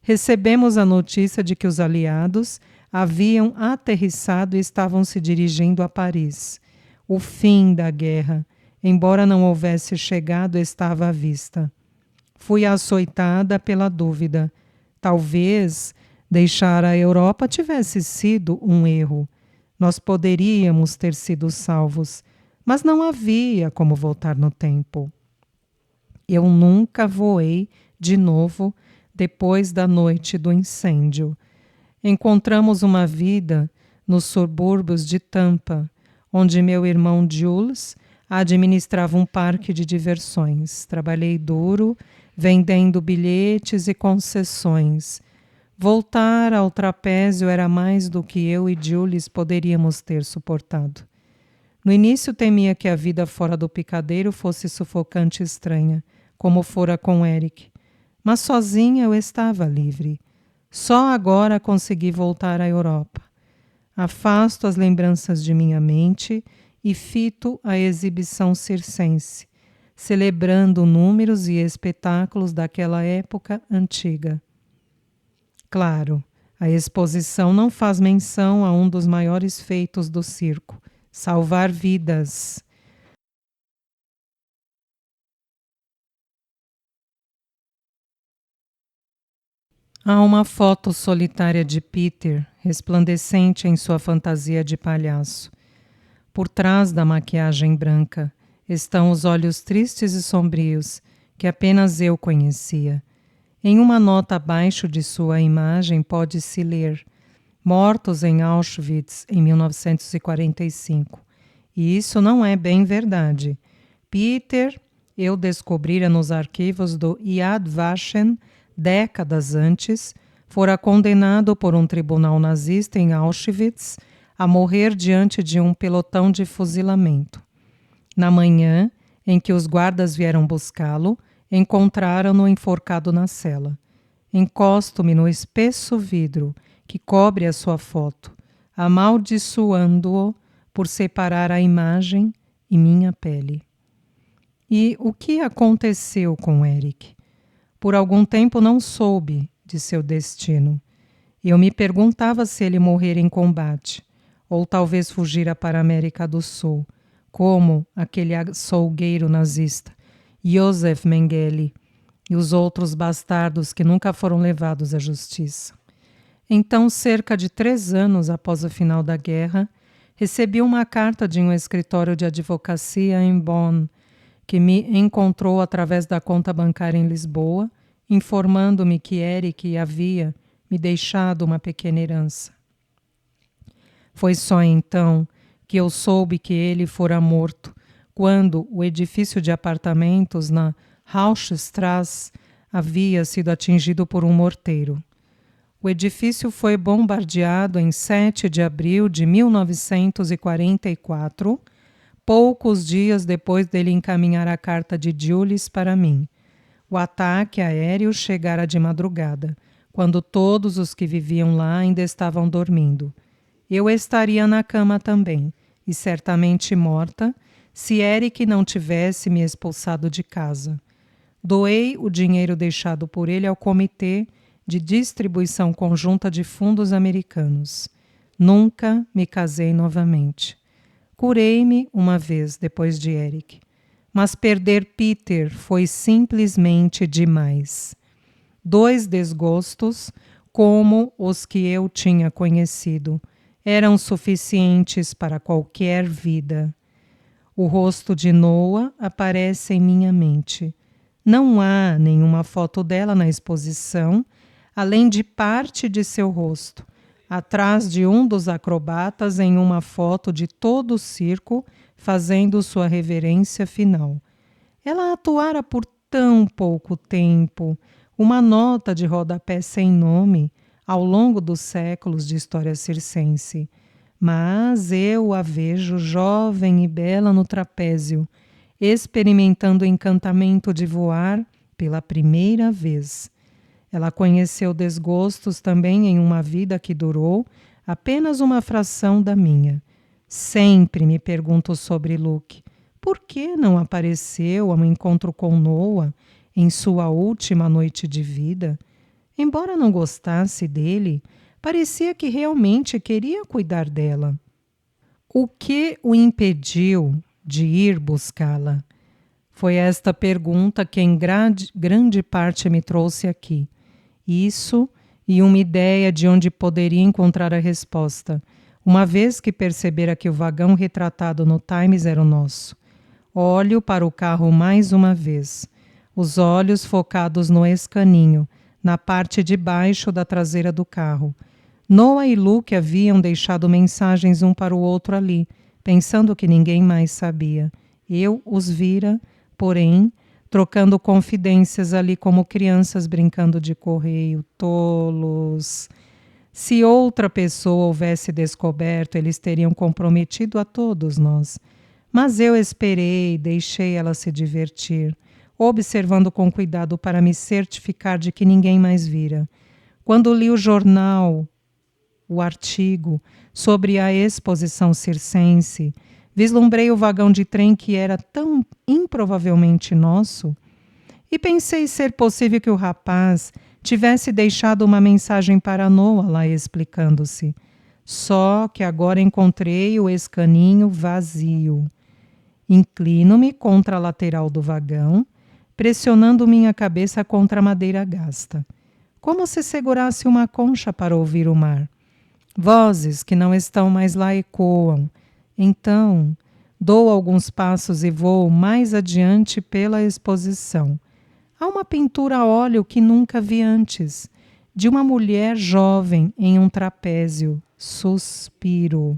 recebemos a notícia de que os aliados haviam aterrissado e estavam se dirigindo a Paris. O fim da guerra, embora não houvesse chegado, estava à vista. Fui açoitada pela dúvida. Talvez deixar a Europa tivesse sido um erro. Nós poderíamos ter sido salvos, mas não havia como voltar no tempo. Eu nunca voei de novo depois da noite do incêndio. Encontramos uma vida nos subúrbios de Tampa, onde meu irmão Jules administrava um parque de diversões. Trabalhei duro, vendendo bilhetes e concessões. Voltar ao trapézio era mais do que eu e Jules poderíamos ter suportado. No início temia que a vida fora do picadeiro fosse sufocante e estranha, como fora com Eric. Mas sozinha eu estava livre. Só agora consegui voltar à Europa. Afasto as lembranças de minha mente e fito a exibição circense, celebrando números e espetáculos daquela época antiga. Claro, a exposição não faz menção a um dos maiores feitos do circo, salvar vidas. Há uma foto solitária de Peter, resplandecente em sua fantasia de palhaço. Por trás da maquiagem branca estão os olhos tristes e sombrios que apenas eu conhecia. Em uma nota abaixo de sua imagem pode-se ler: mortos em Auschwitz em 1945. E isso não é bem verdade. Peter, eu descobrira nos arquivos do Yad Vashem, décadas antes, fora condenado por um tribunal nazista em Auschwitz a morrer diante de um pelotão de fuzilamento. Na manhã em que os guardas vieram buscá-lo, encontraram-no enforcado na cela. Encosto-me no espesso vidro que cobre a sua foto, amaldiçoando-o por separar a imagem e minha pele. E o que aconteceu com Eric? Por algum tempo não soube de seu destino. Eu me perguntava se ele morrera em combate, ou talvez fugira para a América do Sul, como aquele açougueiro nazista, Josef Mengele, e os outros bastardos que nunca foram levados à justiça. Então, cerca de 3 anos após o final da guerra, recebi uma carta de um escritório de advocacia em Bonn, que me encontrou através da conta bancária em Lisboa, informando-me que Eric havia me deixado uma pequena herança. Foi só então que eu soube que ele fora morto, quando o edifício de apartamentos na Hauchstrasse havia sido atingido por um morteiro. O edifício foi bombardeado em 7 de abril de 1944, poucos dias depois dele encaminhar a carta de Jules para mim. O ataque aéreo chegara de madrugada, quando todos os que viviam lá ainda estavam dormindo. Eu estaria na cama também, e certamente morta, se Eric não tivesse me expulsado de casa. Doei o dinheiro deixado por ele ao Comitê de Distribuição Conjunta de Fundos Americanos. Nunca me casei novamente. Curei-me uma vez depois de Eric. Mas perder Peter foi simplesmente demais. 2 desgostos, como os que eu tinha conhecido, eram suficientes para qualquer vida. O rosto de Noah aparece em minha mente. Não há nenhuma foto dela na exposição, além de parte de seu rosto, atrás de um dos acrobatas em uma foto de todo o circo, fazendo sua reverência final. Ela atuara por tão pouco tempo, uma nota de rodapé sem nome, ao longo dos séculos de história circense. mas eu a vejo jovem e bela no trapézio, experimentando o encantamento de voar pela primeira vez. Ela conheceu desgostos também em uma vida que durou apenas uma fração da minha. Sempre me pergunto sobre Luke. Por que não apareceu ao encontro com Noah em sua última noite de vida? Embora não gostasse dele, parecia que realmente queria cuidar dela. O que o impediu de ir buscá-la? Foi esta pergunta que em grande parte me trouxe aqui. Isso e uma ideia de onde poderia encontrar a resposta, uma vez que percebera que o vagão retratado no Times era o nosso. Olho para o carro mais uma vez, os olhos focados no escaninho, na parte de baixo da traseira do carro. Noah e Luke haviam deixado mensagens um para o outro ali, pensando que ninguém mais sabia. Eu os vira, porém, trocando confidências ali como crianças brincando de correio, tolos. Se outra pessoa houvesse descoberto, eles teriam comprometido a todos nós. Mas eu esperei, deixei ela se divertir, observando com cuidado para me certificar de que ninguém mais vira. Quando li o jornal, o artigo sobre a exposição circense, vislumbrei o vagão de trem que era tão improvavelmente nosso e pensei ser possível que o rapaz tivesse deixado uma mensagem para Noah lá explicando-se. Só que agora encontrei o escaninho vazio. Inclino-me contra a lateral do vagão, pressionando minha cabeça contra a madeira gasta, como se segurasse uma concha para ouvir o mar. Vozes que não estão mais lá ecoam. Então, dou alguns passos e vou mais adiante pela exposição. Há uma pintura a óleo que nunca vi antes, de uma mulher jovem em um trapézio. Suspiro.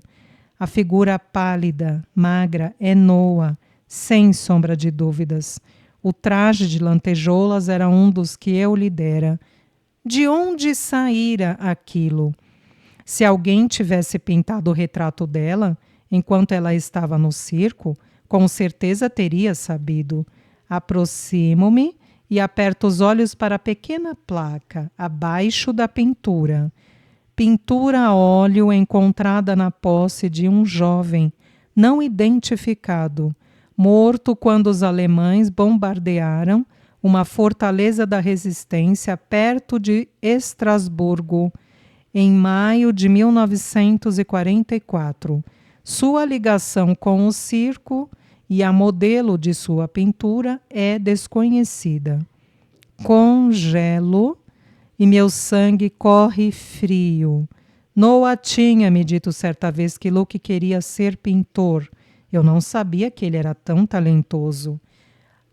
A figura pálida, magra, é Noah, sem sombra de dúvidas. O traje de lantejoulas era um dos que eu lhe dera. De onde saíra aquilo? Se alguém tivesse pintado o retrato dela, enquanto ela estava no circo, com certeza teria sabido. Aproximo-me e aperto os olhos para a pequena placa, abaixo da pintura. Pintura a óleo encontrada na posse de um jovem, não identificado, morto quando os alemães bombardearam uma fortaleza da resistência perto de Estrasburgo, em maio de 1944. Sua ligação com o circo e a modelo de sua pintura é desconhecida. Congelo e meu sangue corre frio. Noah tinha me dito certa vez que Luke queria ser pintor. Eu não sabia que ele era tão talentoso.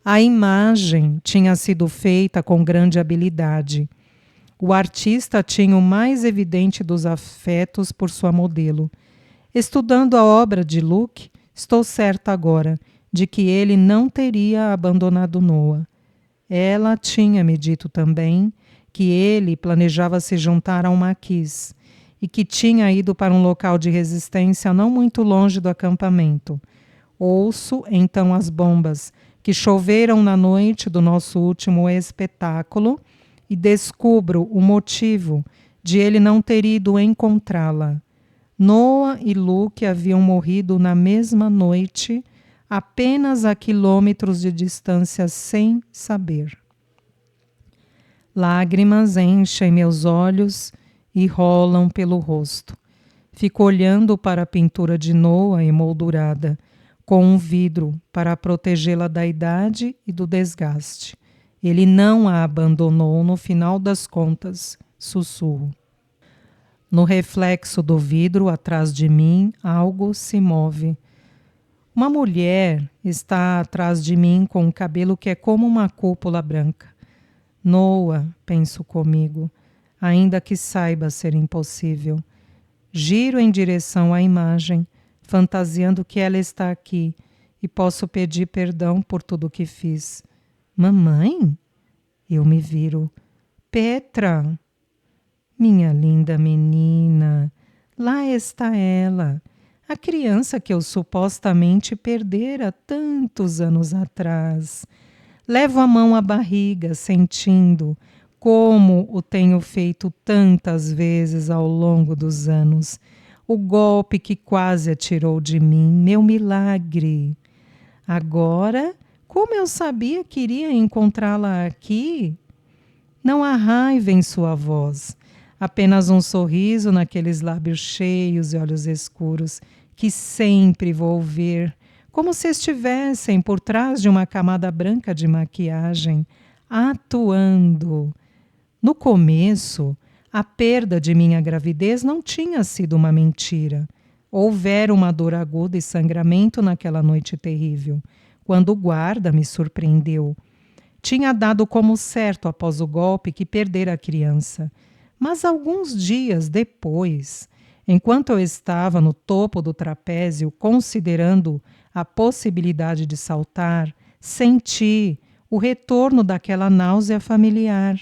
A imagem tinha sido feita com grande habilidade. O artista tinha o mais evidente dos afetos por sua modelo. Estudando a obra de Luke, estou certa agora de que ele não teria abandonado Noah. Ela tinha me dito também que ele planejava se juntar a um maquis e que tinha ido para um local de resistência não muito longe do acampamento. Ouço então as bombas que choveram na noite do nosso último espetáculo e descubro o motivo de ele não ter ido encontrá-la. Noah e Luke haviam morrido na mesma noite, apenas a quilômetros de distância, sem saber. Lágrimas enchem meus olhos e rolam pelo rosto. Fico olhando para a pintura de Noah emoldurada, com um vidro para protegê-la da idade e do desgaste. Ele não a abandonou no final das contas, sussurro. No reflexo do vidro atrás de mim, algo se move. Uma mulher está atrás de mim com um cabelo que é como uma cúpula branca. Noah, penso comigo, ainda que saiba ser impossível. Giro em direção à imagem, fantasiando que ela está aqui e posso pedir perdão por tudo o que fiz. Mamãe? Eu me viro. Petra! Minha linda menina, Lá está ela, a criança que eu supostamente perdera tantos anos atrás. Levo a mão à barriga, sentindo como o tenho feito tantas vezes ao longo dos anos. O golpe que quase a tirou de mim, meu milagre. Agora, como eu sabia que iria encontrá-la aqui? Não há raiva em sua voz, apenas um sorriso naqueles lábios cheios e olhos escuros que sempre vou ver, como se estivessem por trás de uma camada branca de maquiagem, atuando. No começo, a perda de minha gravidez não tinha sido uma mentira. Houvera uma dor aguda e sangramento naquela noite terrível, quando o guarda me surpreendeu. Tinha dado como certo após o golpe que perdera a criança. Mas alguns dias depois, enquanto eu estava no topo do trapézio, considerando a possibilidade de saltar, senti o retorno daquela náusea familiar.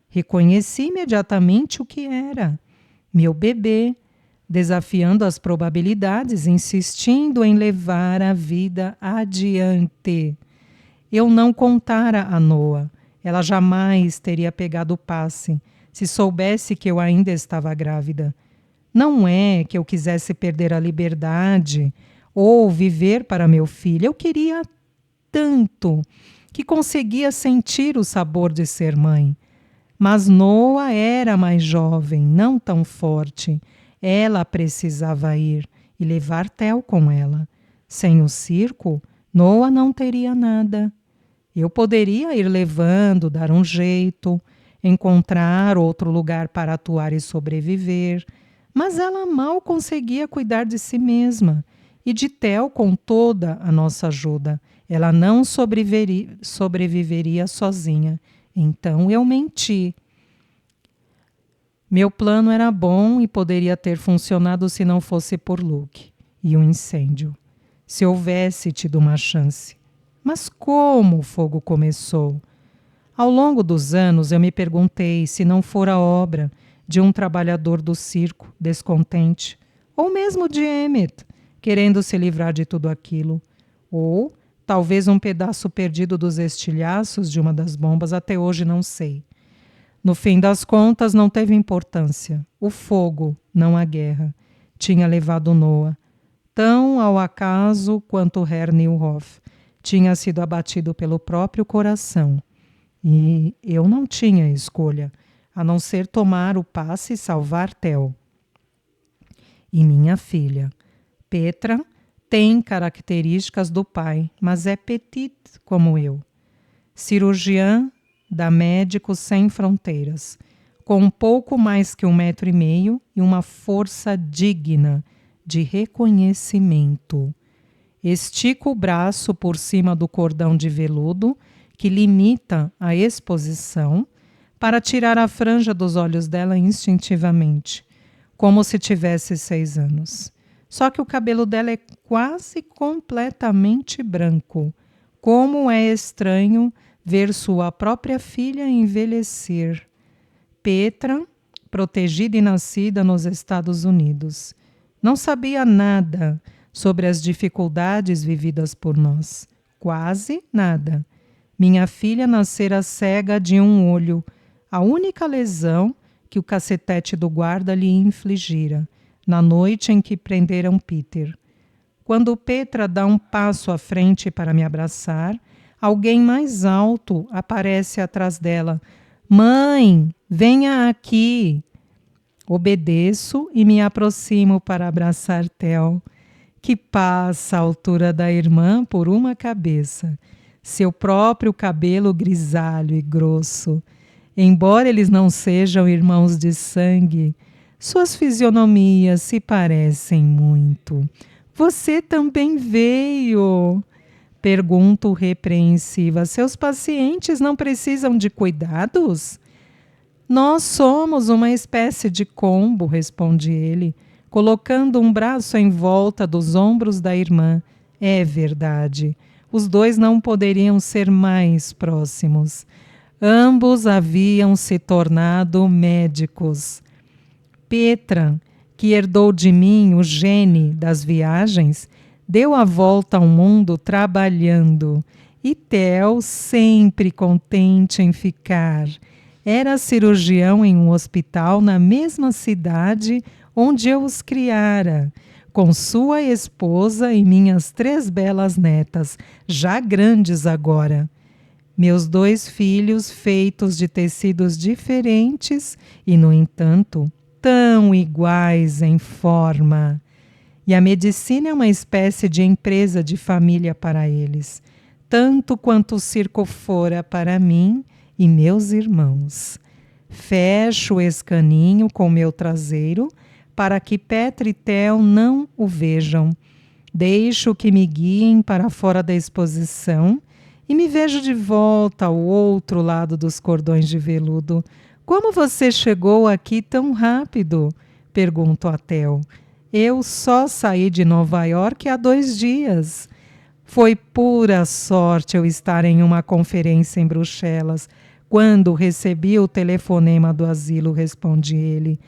Reconheci imediatamente o que era. Meu bebê, desafiando as probabilidades, insistindo em levar a vida adiante. Eu não contara a Noa. Ela jamais teria pegado o passe, se soubesse que eu ainda estava grávida. Não é que eu quisesse perder a liberdade ou viver para meu filho. Eu queria tanto que conseguia sentir o sabor de ser mãe. Mas Noa era mais jovem, não tão forte. Ela precisava ir e levar Theo com ela. Sem o circo, Noa não teria nada. Eu poderia ir levando, dar um jeito, encontrar outro lugar para atuar e sobreviver, mas ela mal conseguia cuidar de si mesma. E de Theo, com toda a nossa ajuda, ela não sobreviveria sozinha. Então eu menti. Meu plano era bom e poderia ter funcionado se não fosse por Luke e o incêndio. Se houvesse tido uma chance. Mas como o fogo começou? Ao longo dos anos eu me perguntei se não fora obra de um trabalhador do circo descontente, ou mesmo de Emmett, querendo se livrar de tudo aquilo, ou talvez um pedaço perdido dos estilhaços de uma das bombas, até hoje não sei. No fim das contas, não teve importância. O fogo, não a guerra, tinha levado Noah, tão ao acaso quanto Herr Newhoff tinha sido abatido pelo próprio coração. E eu não tinha escolha, a não ser tomar o passe e salvar Theo. E minha filha, Petra, tem características do pai, mas é petite como eu. Cirurgiã da Médicos Sem Fronteiras, com um pouco mais que 1,5 m e uma força digna de reconhecimento. Estico o braço por cima do cordão de veludo que limita a exposição para tirar a franja dos olhos dela instintivamente, como se tivesse 6 anos. Só que o cabelo dela é quase completamente branco. Como é estranho ver sua própria filha envelhecer. Petra, protegida e nascida nos Estados Unidos, não sabia nada sobre as dificuldades vividas por nós. Quase nada. Minha filha nascera cega de um olho, a única lesão que o cacetete do guarda lhe infligira, na noite em que prenderam Peter. Quando Petra dá um passo à frente para me abraçar, alguém mais alto aparece atrás dela. Mãe, venha aqui! Obedeço e me aproximo para abraçar Theo, que passa a altura da irmã por uma cabeça, seu próprio cabelo grisalho e grosso. Embora eles não sejam irmãos de sangue, suas fisionomias se parecem muito. Você também veio? Pergunto repreensiva. Seus pacientes não precisam de cuidados? Nós somos uma espécie de combo, responde ele, colocando um braço em volta dos ombros da irmã. É verdade. Os dois não poderiam ser mais próximos. Ambos haviam se tornado médicos. Petra, que herdou de mim o gene das viagens, deu a volta ao mundo trabalhando. E Theo, sempre contente em ficar, era cirurgião em um hospital na mesma cidade onde eu os criara, com sua esposa e minhas 3 belas netas, já grandes agora. Meus 2 filhos feitos de tecidos diferentes e, no entanto, tão iguais em forma. E a medicina é uma espécie de empresa de família para eles, tanto quanto o circo fora para mim e meus irmãos. Fecho o escaninho com meu traseiro para que Petra e Theo não o vejam. Deixo que me guiem para fora da exposição e me vejo de volta ao outro lado dos cordões de veludo. Como você chegou aqui tão rápido? Pergunto a Theo. Eu só saí de Nova York há 2 dias. Foi pura sorte eu estar em uma conferência em Bruxelas. Quando recebi o telefonema do asilo, respondi ele.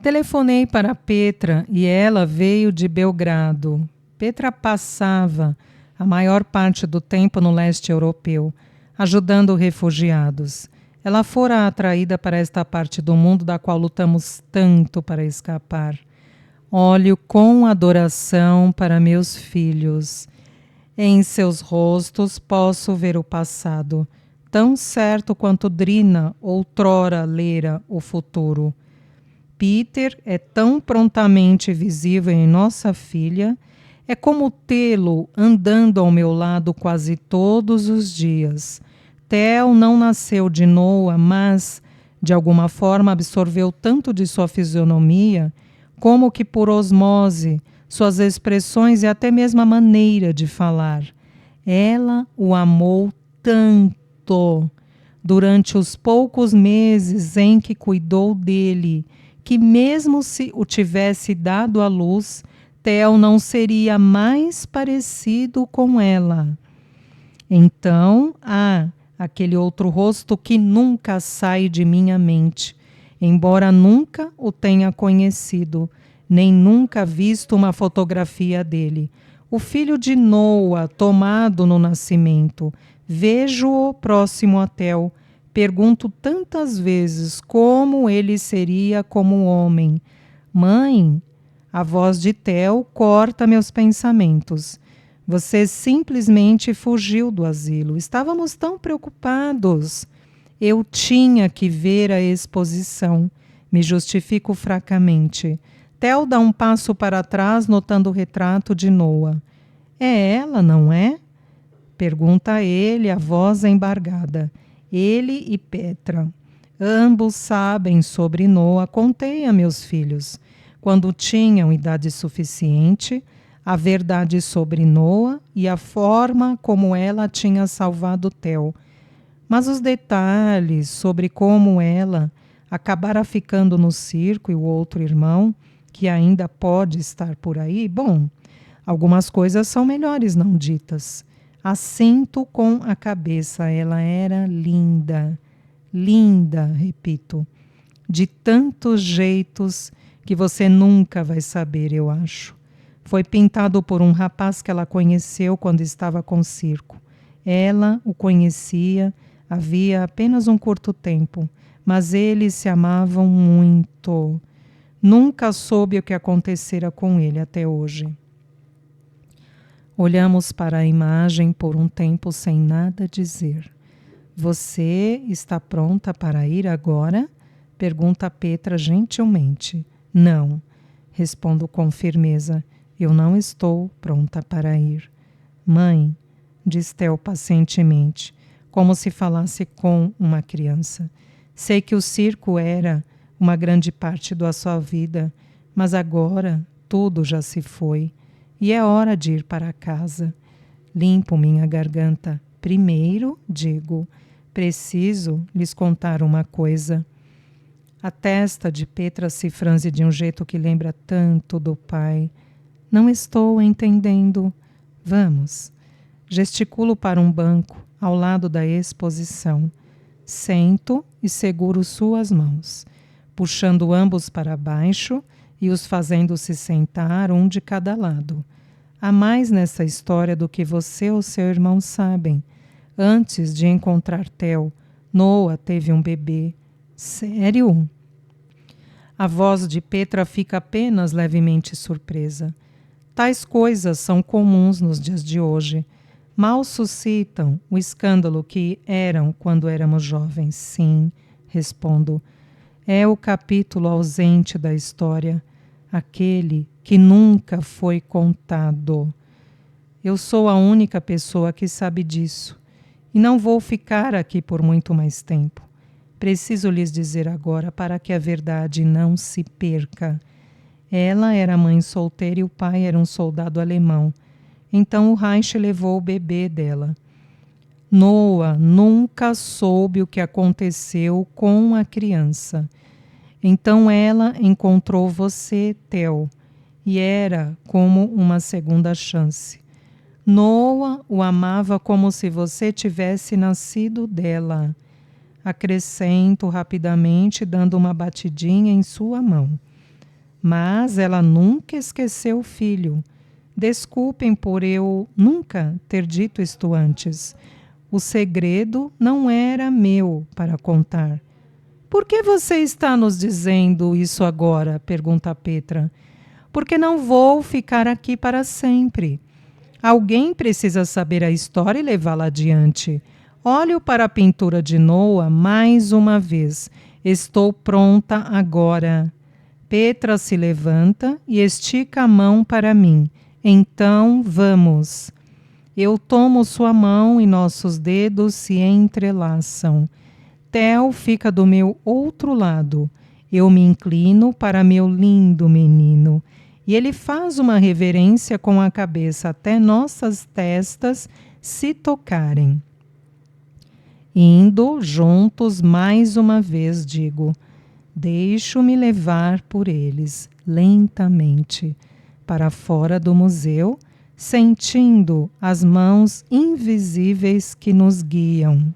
Telefonei para Petra e ela veio de Belgrado. Petra passava a maior parte do tempo no leste europeu, ajudando refugiados. Ela fora atraída para esta parte do mundo da qual lutamos tanto para escapar. Olho com adoração para meus filhos. Em seus rostos posso ver o passado, tão certo quanto Drina outrora lera o futuro. Peter é tão prontamente visível em nossa filha, é como tê-lo andando ao meu lado quase todos os dias. Theo não nasceu de Noah, mas, de alguma forma, absorveu tanto de sua fisionomia, como que por osmose, suas expressões e até mesmo a maneira de falar. Ela o amou tanto durante os poucos meses em que cuidou dele, que mesmo se o tivesse dado à luz, Theo não seria mais parecido com ela. Então, aquele outro rosto que nunca sai de minha mente, embora nunca o tenha conhecido, nem nunca visto uma fotografia dele. O filho de Noah, tomado no nascimento. Vejo-o próximo a Theo. Pergunto tantas vezes como ele seria como homem. Mãe, a voz de Theo corta meus pensamentos. Você simplesmente fugiu do asilo. Estávamos tão preocupados. Eu tinha que ver a exposição. Me justifico fracamente. Theo dá um passo para trás, notando o retrato de Noah. É ela, não é? Pergunta ele, a voz embargada. Ele e Petra. Ambos sabem sobre Noah, contei a meus filhos. Quando tinham idade suficiente, a verdade sobre Noah e a forma como ela tinha salvado Theo. Mas os detalhes sobre como ela acabara ficando no circo e o outro irmão, que ainda pode estar por aí, bom, algumas coisas são melhores não ditas. Assinto com a cabeça, ela era linda, linda, repito, de tantos jeitos que você nunca vai saber, eu acho. Foi pintado por um rapaz que ela conheceu quando estava com o circo. Ela o conhecia havia apenas um curto tempo, mas eles se amavam muito. Nunca soube o que acontecera com ele até hoje. Olhamos para a imagem por um tempo sem nada dizer. Você está pronta para ir agora? Pergunta Petra gentilmente. Não, respondo com firmeza. Eu não estou pronta para ir. Mãe, diz Theo pacientemente, como se falasse com uma criança. Sei que o circo era uma grande parte da sua vida, mas agora tudo já se foi e é hora de ir para casa. Limpo minha garganta. Primeiro, digo, preciso lhes contar uma coisa. A testa de Petra se franze de um jeito que lembra tanto do pai. Não estou entendendo. Vamos. Gesticulo para um banco, ao lado da exposição. Sento e seguro suas mãos. puxando ambos para baixo e os fazendo se sentar um de cada lado. Há mais nessa história do que você ou seu irmão sabem. Antes de encontrar Theo, Noah teve um bebê. Sério? A voz de Petra fica apenas levemente surpresa. Tais coisas são comuns nos dias de hoje. Mal suscitam o escândalo que eram quando éramos jovens. Sim, respondo. É o capítulo ausente da história, aquele que nunca foi contado. Eu sou a única pessoa que sabe disso, e não vou ficar aqui por muito mais tempo. Preciso lhes dizer agora para que a verdade não se perca. Ela era mãe solteira e o pai era um soldado alemão. Então o Reich levou o bebê dela. Noah nunca soube o que aconteceu com a criança. Então ela encontrou você, Theo, e era como uma segunda chance. Noah o amava como se você tivesse nascido dela. Acrescento rapidamente, dando uma batidinha em sua mão. Mas ela nunca esqueceu o filho. Desculpem por eu nunca ter dito isto antes. O segredo não era meu para contar. Por que você está nos dizendo isso agora? Pergunta Petra. Porque não vou ficar aqui para sempre. Alguém precisa saber a história e levá-la adiante. Olho para a pintura de Noah mais uma vez. Estou pronta agora. Petra se levanta e estica a mão para mim. Então, vamos. Eu tomo sua mão e nossos dedos se entrelaçam. Theo fica do meu outro lado. Eu me inclino para meu lindo menino. E ele faz uma reverência com a cabeça até nossas testas se tocarem. Indo juntos mais uma vez, digo: deixo-me levar por eles, lentamente, para fora do museu, sentindo as mãos invisíveis que nos guiam.